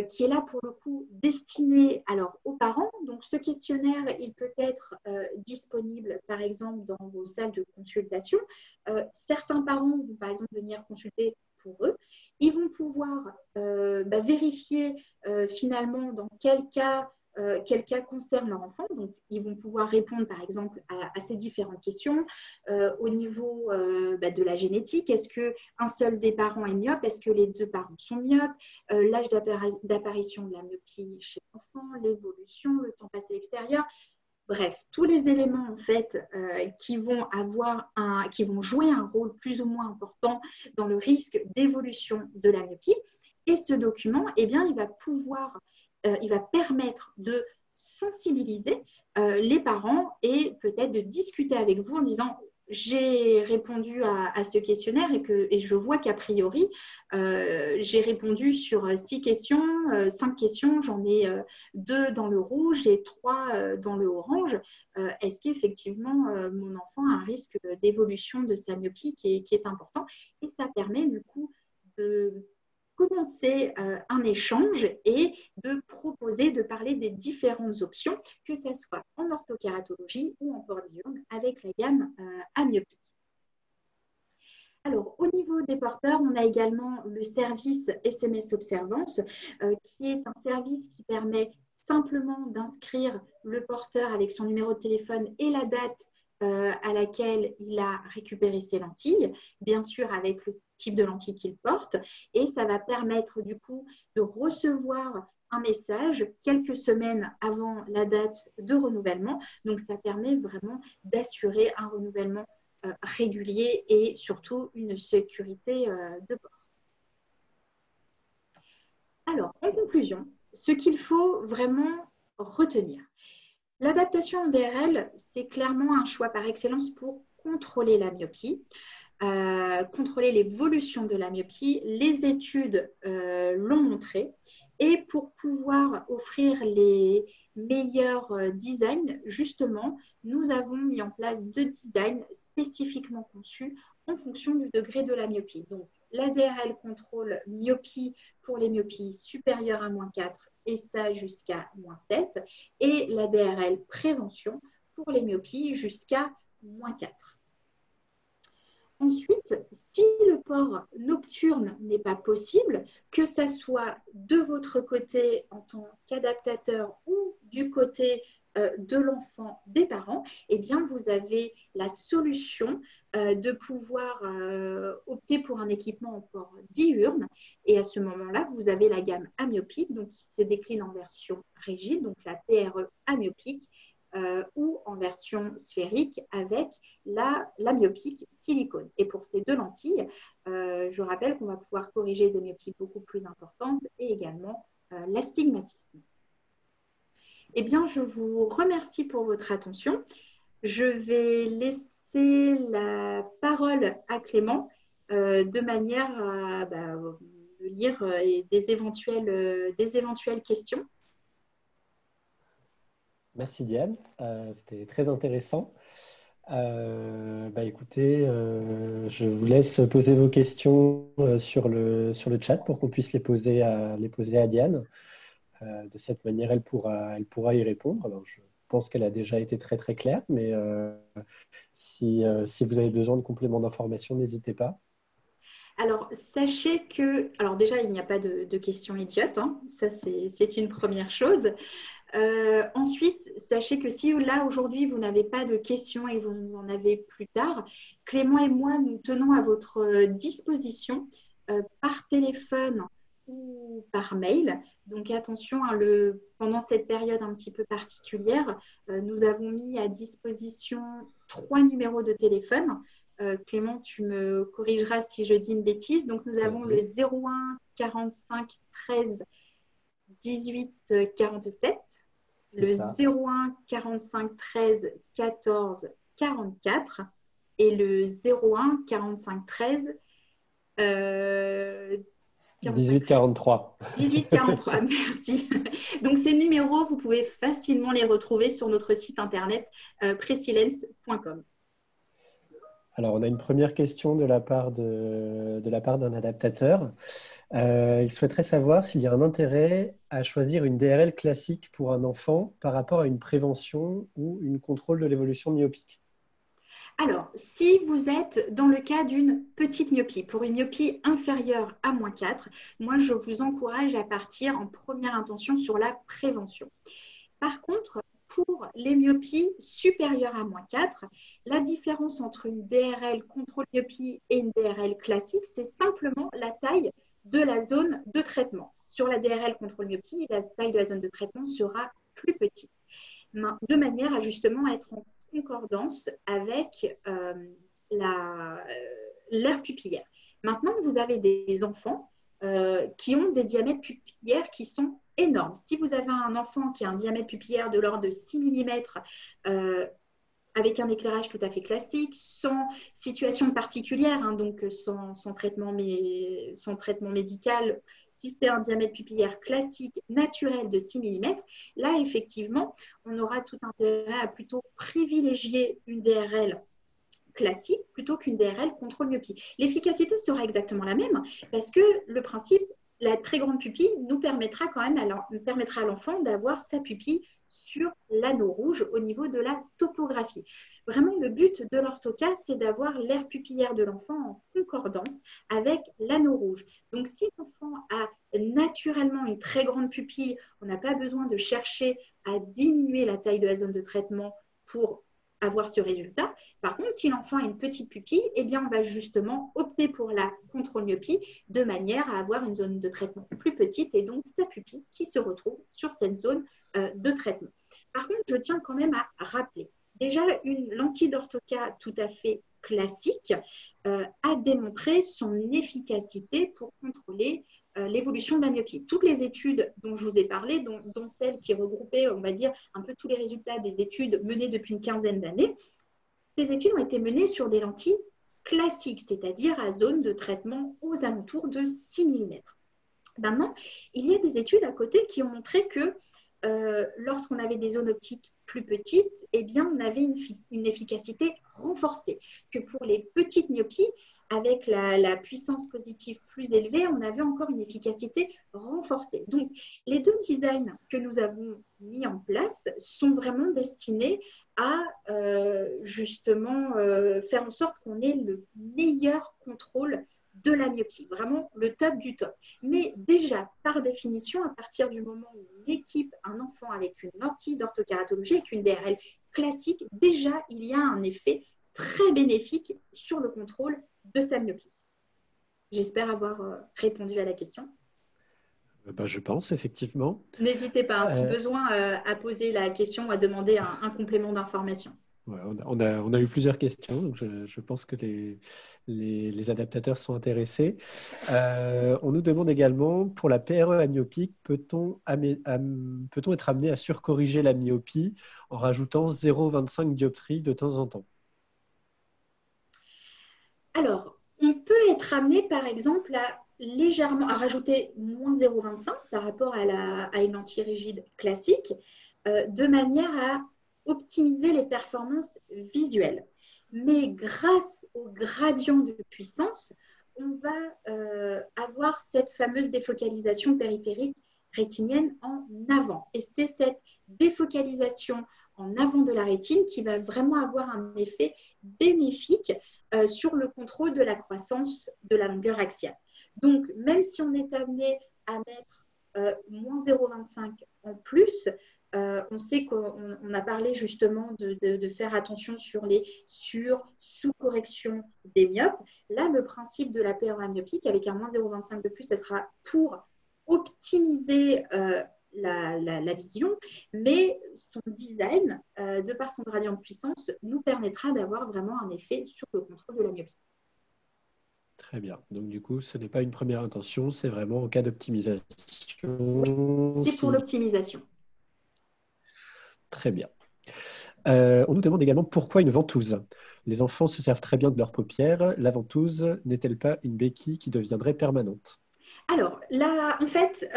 qui est là pour le coup destiné alors aux parents. Donc ce questionnaire, il peut être disponible par exemple dans vos salles de consultation. Certains parents vont par exemple venir consulter pour eux. Ils vont pouvoir vérifier finalement dans quel cas concerne leur enfant. Donc, ils vont pouvoir répondre par exemple à ces différentes questions au niveau de la génétique. Est-ce qu'un seul des parents est myope? Est-ce que les 2 parents sont myopes? L'âge d'apparition de la myopie chez l'enfant, l'évolution, le temps passé à l'extérieur. Bref, tous les éléments en fait qui vont jouer un rôle plus ou moins important dans le risque d'évolution de la myopie. Et ce document, eh bien, il va permettre de sensibiliser les parents et peut-être de discuter avec vous en disant j'ai répondu à ce questionnaire et je vois qu'a priori, j'ai répondu sur 6 questions, 5 questions, j'en ai 2 dans le rouge et 3 dans le orange. Est-ce qu'effectivement, mon enfant a un risque d'évolution de sa myopie qui est important? Et ça permet du coup de commencer un échange et de proposer, de parler des différentes options, que ce soit en orthokératologie ou en port d'iode avec la gamme amyopique. Alors, au niveau des porteurs, on a également le service SMS Observance, qui est un service qui permet simplement d'inscrire le porteur avec son numéro de téléphone et la date à laquelle il a récupéré ses lentilles, bien sûr avec le type de lentilles qu'il porte, et ça va permettre du coup de recevoir un message quelques semaines avant la date de renouvellement. Donc, ça permet vraiment d'assurer un renouvellement régulier et surtout une sécurité de port. Alors, en conclusion, ce qu'il faut vraiment retenir. L'adaptation en DRL, c'est clairement un choix par excellence pour contrôler la myopie, contrôler l'évolution de la myopie. Les études l'ont montré. Et pour pouvoir offrir les meilleurs designs, justement, nous avons mis en place 2 designs spécifiquement conçus en fonction du degré de la myopie. Donc, l'ADRL contrôle myopie pour les myopies supérieures à -4 et ça jusqu'à -7, et l'ADRL prévention pour les myopies jusqu'à -4. Ensuite, si le port nocturne n'est pas possible, que ce soit de votre côté en tant qu'adaptateur ou du côté de l'enfant des parents, eh bien, vous avez la solution de pouvoir opter pour un équipement en port diurne. Et à ce moment-là, vous avez la gamme amyopique, donc qui se décline en version rigide, donc la PRE amyopique, ou en version sphérique avec la myopique silicone. Et pour ces 2 lentilles, je rappelle qu'on va pouvoir corriger des myopies beaucoup plus importantes et également l'astigmatisme. Eh bien, je vous remercie pour votre attention. Je vais laisser la parole à Clément de manière à lire des éventuelles questions. Merci Diane, c'était très intéressant. Écoutez, je vous laisse poser vos questions sur le chat pour qu'on puisse les poser à Diane. De cette manière, elle pourra y répondre. Alors, je pense qu'elle a déjà été très très claire, mais si vous avez besoin de compléments d'information, n'hésitez pas. Alors, sachez que, alors déjà, il n'y a pas de questions idiotes, hein. Ça c'est une première chose. Ensuite, sachez que si là, aujourd'hui, vous n'avez pas de questions et vous en avez plus tard, Clément et moi, nous tenons à votre disposition par téléphone ou par mail. Donc, attention, hein, pendant cette période un petit peu particulière, nous avons mis à disposition 3 numéros de téléphone. Clément, tu me corrigeras si je dis une bêtise. Donc, nous avons le 01 45 13 18 47. Le 01 45 13 14 44 et le 01 45 13 18 43. 18 43, merci. Donc ces numéros, vous pouvez facilement les retrouver sur notre site internet presilence.com. Alors, on a une première question de la part d'un adaptateur. Il souhaiterait savoir s'il y a un intérêt à choisir une DRL classique pour un enfant par rapport à une prévention ou une contrôle de l'évolution myopique. Alors, si vous êtes dans le cas d'une petite myopie, pour une myopie inférieure à -4, moi, je vous encourage à partir en première intention sur la prévention. Par contre, pour les myopies supérieures à -4, la différence entre une DRL contrôle myopie et une DRL classique, c'est simplement la taille de la zone de traitement. Sur la DRL contrôle myopie, la taille de la zone de traitement sera plus petite, de manière à justement être en concordance avec l'aire pupillaire. Maintenant, vous avez des enfants qui ont des diamètres pupillaires qui sont énormes. Si vous avez un enfant qui a un diamètre pupillaire de l'ordre de 6 mm, avec un éclairage tout à fait classique, sans situation particulière, hein, donc sans traitement médical, si c'est un diamètre pupillaire classique, naturel de 6 mm, là, effectivement, on aura tout intérêt à plutôt privilégier une DRL classique plutôt qu'une DRL contrôle myopie. L'efficacité sera exactement la même parce que le principe, la très grande pupille nous permettra quand même permettra à l'enfant d'avoir sa pupille sur l'anneau rouge au niveau de la topographie. Vraiment, le but de l'orthoca, c'est d'avoir l'aire pupillaire de l'enfant en concordance avec l'anneau rouge. Donc, si l'enfant a naturellement une très grande pupille, on n'a pas besoin de chercher à diminuer la taille de la zone de traitement pour avoir ce résultat. Par contre, si l'enfant a une petite pupille, eh bien, on va justement opter pour la contrôle myopie de manière à avoir une zone de traitement plus petite et donc sa pupille qui se retrouve sur cette zone de traitement. Par contre, je tiens quand même à rappeler, déjà, une lentille d'orthocat tout à fait classique a démontré son efficacité pour contrôler l'évolution de la myopie. Toutes les études dont je vous ai parlé, dont celles qui regroupaient, on va dire, un peu tous les résultats des études menées depuis une quinzaine d'années, ces études ont été menées sur des lentilles classiques, c'est-à-dire à zone de traitement aux alentours de 6 mm. Maintenant, il y a des études à côté qui ont montré que lorsqu'on avait des zones optiques plus petites, eh bien, on avait une efficacité renforcée. Que pour les petites myopies, avec la puissance positive plus élevée, on avait encore une efficacité renforcée. Donc, les deux designs que nous avons mis en place sont vraiment destinés à justement faire en sorte qu'on ait le meilleur contrôle de la myopie, vraiment le top du top. Mais déjà, par définition, à partir du moment où on équipe un enfant avec une lentille d'orthokératologie, avec une DRL classique, déjà, il y a un effet très bénéfique sur le contrôle de sa myopie. J'espère avoir répondu à la question. Je pense, effectivement. N'hésitez pas, si besoin, à poser la question ou à demander un complément d'information. Ouais, on a eu plusieurs questions, donc je pense que les adaptateurs sont intéressés. On nous demande également, pour la PRE amyopique, peut-on être amené à surcorriger la myopie en rajoutant 0,25 dioptrie de temps en temps? Alors, on peut être amené, par exemple, légèrement à rajouter moins 0,25 par rapport à une lentille rigide classique, de manière à optimiser les performances visuelles. Mais grâce au gradient de puissance, on va avoir cette fameuse défocalisation périphérique rétinienne en avant. Et c'est cette défocalisation en avant de la rétine qui va vraiment avoir un effet bénéfique sur le contrôle de la croissance de la longueur axiale. Donc, même si on est amené à mettre moins 0,25 en plus, on sait qu'on a parlé justement de faire attention sur les sous-corrections des myopes. Là, le principe de la PRA myopique, avec un moins 0,25 de plus, ça sera pour optimiser la vision, mais son design, de par son gradient de puissance, nous permettra d'avoir vraiment un effet sur le contrôle de la myopie. Très bien. Donc, du coup, ce n'est pas une première intention, c'est vraiment en cas d'optimisation. Oui, c'est pour l'optimisation. Très bien. On nous demande également pourquoi une ventouse. Les enfants se servent très bien de leurs paupières. La ventouse n'est-elle pas une béquille qui deviendrait permanente? Alors, là, en fait,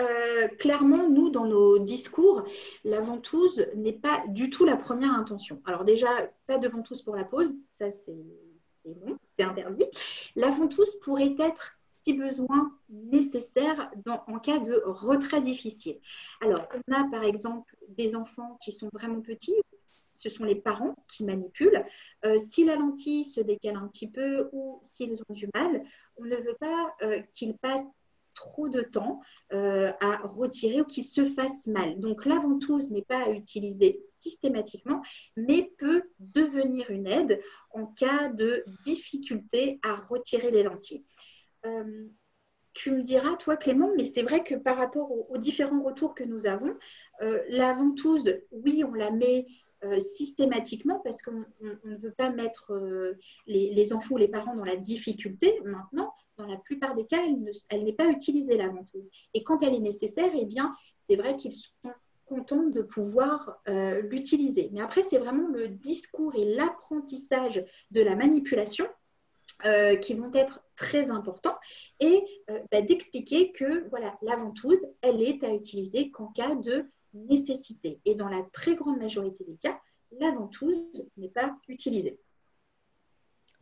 clairement, nous, dans nos discours, la ventouse n'est pas du tout la première intention. Alors déjà, pas de ventouse pour la pause, ça c'est bon, c'est interdit. La ventouse pourrait être, si besoin, nécessaire en cas de retrait difficile. Alors, on a par exemple des enfants qui sont vraiment petits, ce sont les parents qui manipulent. Si la lentille se décale un petit peu ou s'ils ont du mal, on ne veut pas qu'ils passent trop de temps à retirer ou qu'il se fasse mal. Donc la ventouse n'est pas à utiliser systématiquement, mais peut devenir une aide en cas de difficulté à retirer les lentilles. Tu me diras, toi Clément, mais c'est vrai que par rapport aux différents retours que nous avons, la ventouse, oui, on la met systématiquement parce qu'on ne veut pas mettre les enfants ou les parents dans la difficulté. Maintenant, dans la plupart des cas, elle n'est pas utilisée, la ventouse. Et quand elle est nécessaire, eh bien, c'est vrai qu'ils sont contents de pouvoir l'utiliser. Mais après, c'est vraiment le discours et l'apprentissage de la manipulation qui vont être très importants et d'expliquer que voilà, la ventouse, elle est à utiliser qu'en cas de nécessité. Et dans la très grande majorité des cas, la ventouse n'est pas utilisée.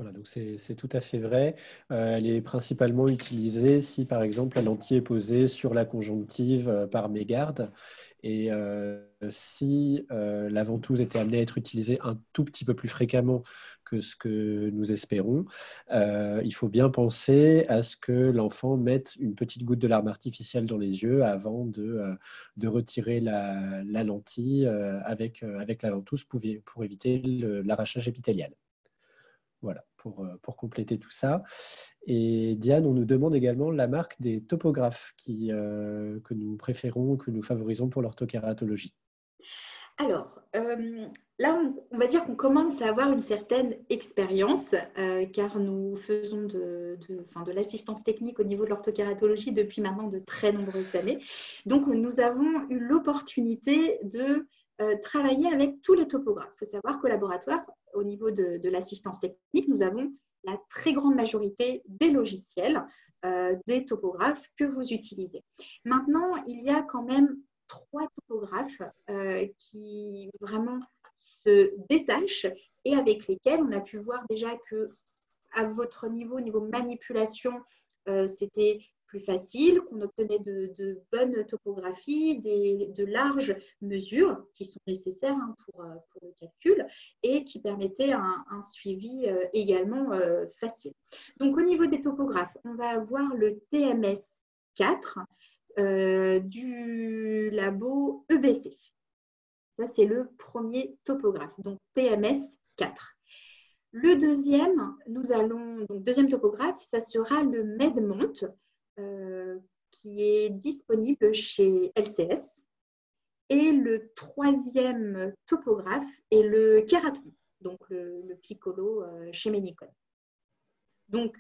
Voilà, donc c'est tout à fait vrai. Elle est principalement utilisée si, par exemple, la lentille est posée sur la conjonctive par mégarde. Et si la ventouse était amenée à être utilisée un tout petit peu plus fréquemment que ce que nous espérons, il faut bien penser à ce que l'enfant mette une petite goutte de larme artificielle dans les yeux avant de retirer la lentille avec la ventouse pour éviter l'arrachage épithélial. Voilà, pour compléter tout ça. Et Diane, on nous demande également la marque des topographes que nous préférons, que nous favorisons pour l'orthokératologie. Alors, là, on va dire qu'on commence à avoir une certaine expérience, car nous faisons de l'assistance technique au niveau de l'orthokératologie depuis maintenant de très nombreuses années. Donc, nous avons eu l'opportunité de travailler avec tous les topographes. Il faut savoir qu'au laboratoire, au niveau de l'assistance technique, nous avons la très grande majorité des logiciels, des topographes que vous utilisez. Maintenant, il y a quand même 3 topographes qui vraiment se détachent et avec lesquels on a pu voir déjà que à votre niveau manipulation, c'était plus facile, qu'on obtenait de bonnes topographies, de larges mesures qui sont nécessaires pour le calcul et qui permettaient un suivi également facile. Donc, au niveau des topographes, on va avoir le TMS 4 du labo EBC. Ça, c'est le premier topographe, donc TMS 4. Le deuxième, deuxième topographe, ça sera le MedMont, qui est disponible chez LCS. Et le troisième topographe est le Keratron, donc le Piccolo chez Menicon. Donc,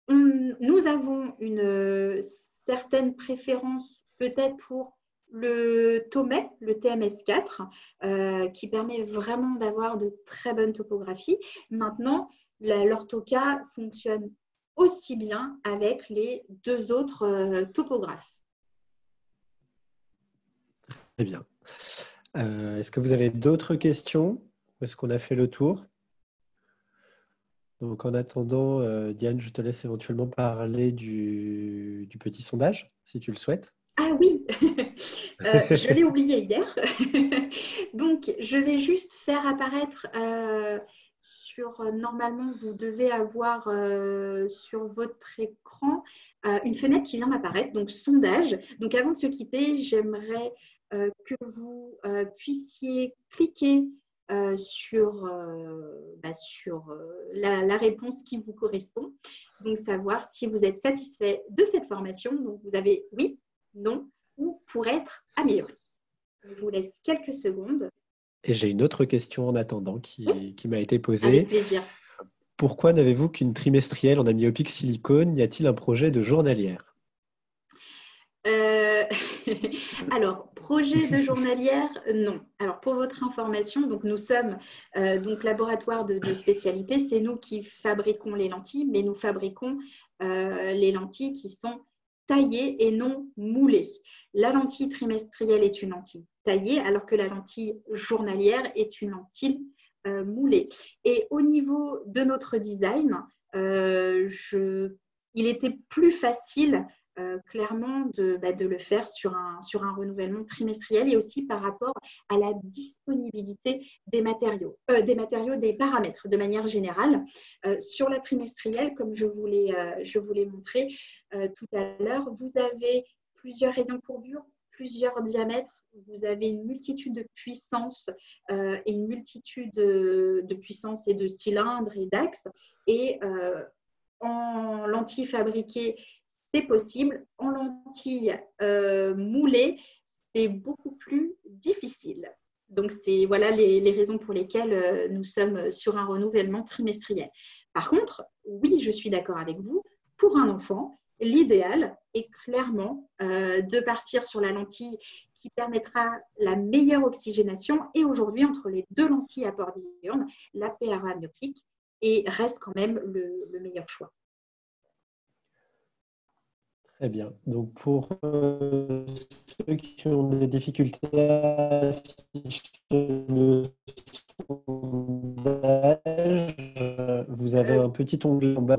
nous avons une certaine préférence peut-être pour le Tomei, le TMS4, qui permet vraiment d'avoir de très bonnes topographies. Maintenant, l'Orthoca fonctionne aussi bien avec les 2 autres topographes. Très bien. Est-ce que vous avez d'autres questions? Ou est-ce qu'on a fait le tour? Donc, en attendant, Diane, je te laisse éventuellement parler du petit sondage, si tu le souhaites. Ah oui, je l'ai oublié hier. Donc, je vais juste faire apparaître normalement, vous devez avoir sur votre écran une fenêtre qui vient d'apparaître, donc sondage. Donc, avant de se quitter, j'aimerais que vous puissiez cliquer sur la réponse qui vous correspond. Donc, savoir si vous êtes satisfait de cette formation. Donc, vous avez oui, non ou pour être amélioré. Je vous laisse quelques secondes. Et j'ai une autre question en attendant qui m'a été posée. Avec plaisir. Pourquoi n'avez-vous qu'une trimestrielle en amyopique silicone? Y a-t-il un projet de journalière? Alors, projet de journalière, non. Alors, pour votre information, donc nous sommes laboratoire de spécialité. C'est nous qui fabriquons les lentilles, mais nous fabriquons les lentilles qui sont taillées et non moulées. La lentille trimestrielle est une lentille taillée, alors que la lentille journalière est une lentille moulée. Et au niveau de notre design, il était plus facile clairement de le faire sur un renouvellement trimestriel et aussi par rapport à la disponibilité des des paramètres de manière générale. Sur la trimestrielle, comme je vous l'ai montré tout à l'heure, vous avez plusieurs rayons courbures, plusieurs diamètres, vous avez une multitude de puissances et une multitude de puissances et de cylindres et d'axes. Et en lentilles fabriquées, c'est possible. En lentilles moulées, c'est beaucoup plus difficile. Donc, c'est voilà les raisons pour lesquelles nous sommes sur un renouvellement trimestriel. Par contre, oui, je suis d'accord avec vous. Pour un enfant, l'idéal est clairement de partir sur la lentille qui permettra la meilleure oxygénation. Et aujourd'hui, entre les 2 lentilles à port diurne, la PRA amyopique reste quand même le meilleur choix. Très bien. Donc, pour ceux qui ont des difficultés à afficher le sondage, vous vous avez un petit onglet en bas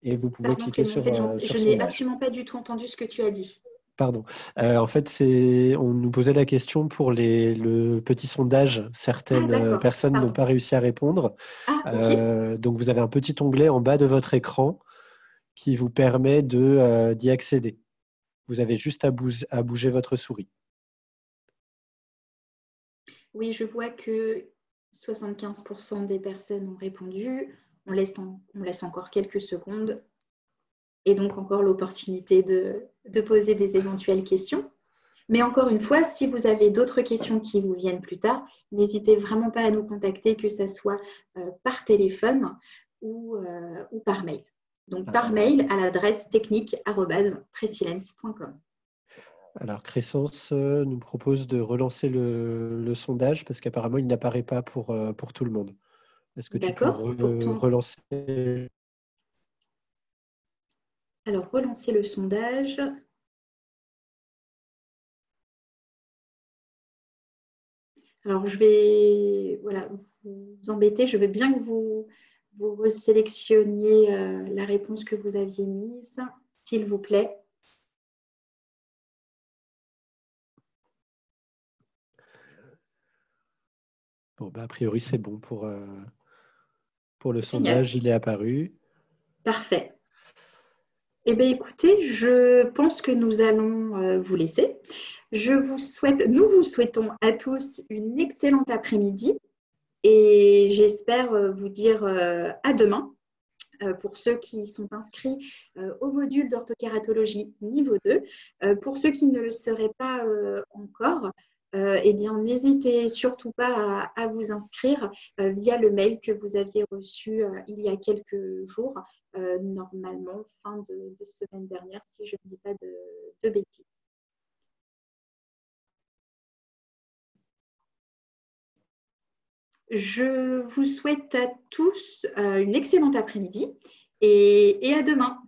et vous pouvez Pardon, cliquer Clément, en fait, sur je n'ai sondage. absolument pas du tout entendu ce que tu as dit. Pardon. En fait, on nous posait la question pour le petit sondage. Ah, Certaines d'accord, personnes n'ont pardon. pas réussi à répondre. Ah, ok. Donc, vous avez un petit onglet en bas de votre écran qui vous permet d'y accéder. Vous avez juste à bouger votre souris. Oui, je vois que 75% des personnes ont répondu. On laisse encore quelques secondes et donc encore l'opportunité de poser des éventuelles questions. Mais encore une fois, si vous avez d'autres questions qui vous viennent plus tard, n'hésitez vraiment pas à nous contacter, que ce soit par téléphone ou par mail. Donc par mail à l'adresse technique@presilence.com. Alors, Crescence nous propose de relancer le sondage parce qu'apparemment, il n'apparaît pas pour tout le monde. Est-ce que tu peux D'accord. Pourtant, relancer? alors relancer le sondage. Alors, je vais vous embêter. Je veux bien que vous resélectionniez la réponse que vous aviez mise, s'il vous plaît. Bon, a priori, c'est bon pour le Génial. sondage. Il est apparu. Parfait. Eh bien, écoutez, je pense que nous allons vous laisser. Nous vous souhaitons à tous une excellente après-midi et j'espère vous dire à demain. Pour ceux qui sont inscrits au module d'orthokératologie niveau 2. Pour ceux qui ne le seraient pas encore, eh bien, n'hésitez surtout pas à vous inscrire via le mail que vous aviez reçu il y a quelques jours, normalement fin de semaine dernière, si je ne dis pas de bêtises. Je vous souhaite à tous une excellente après-midi et à demain.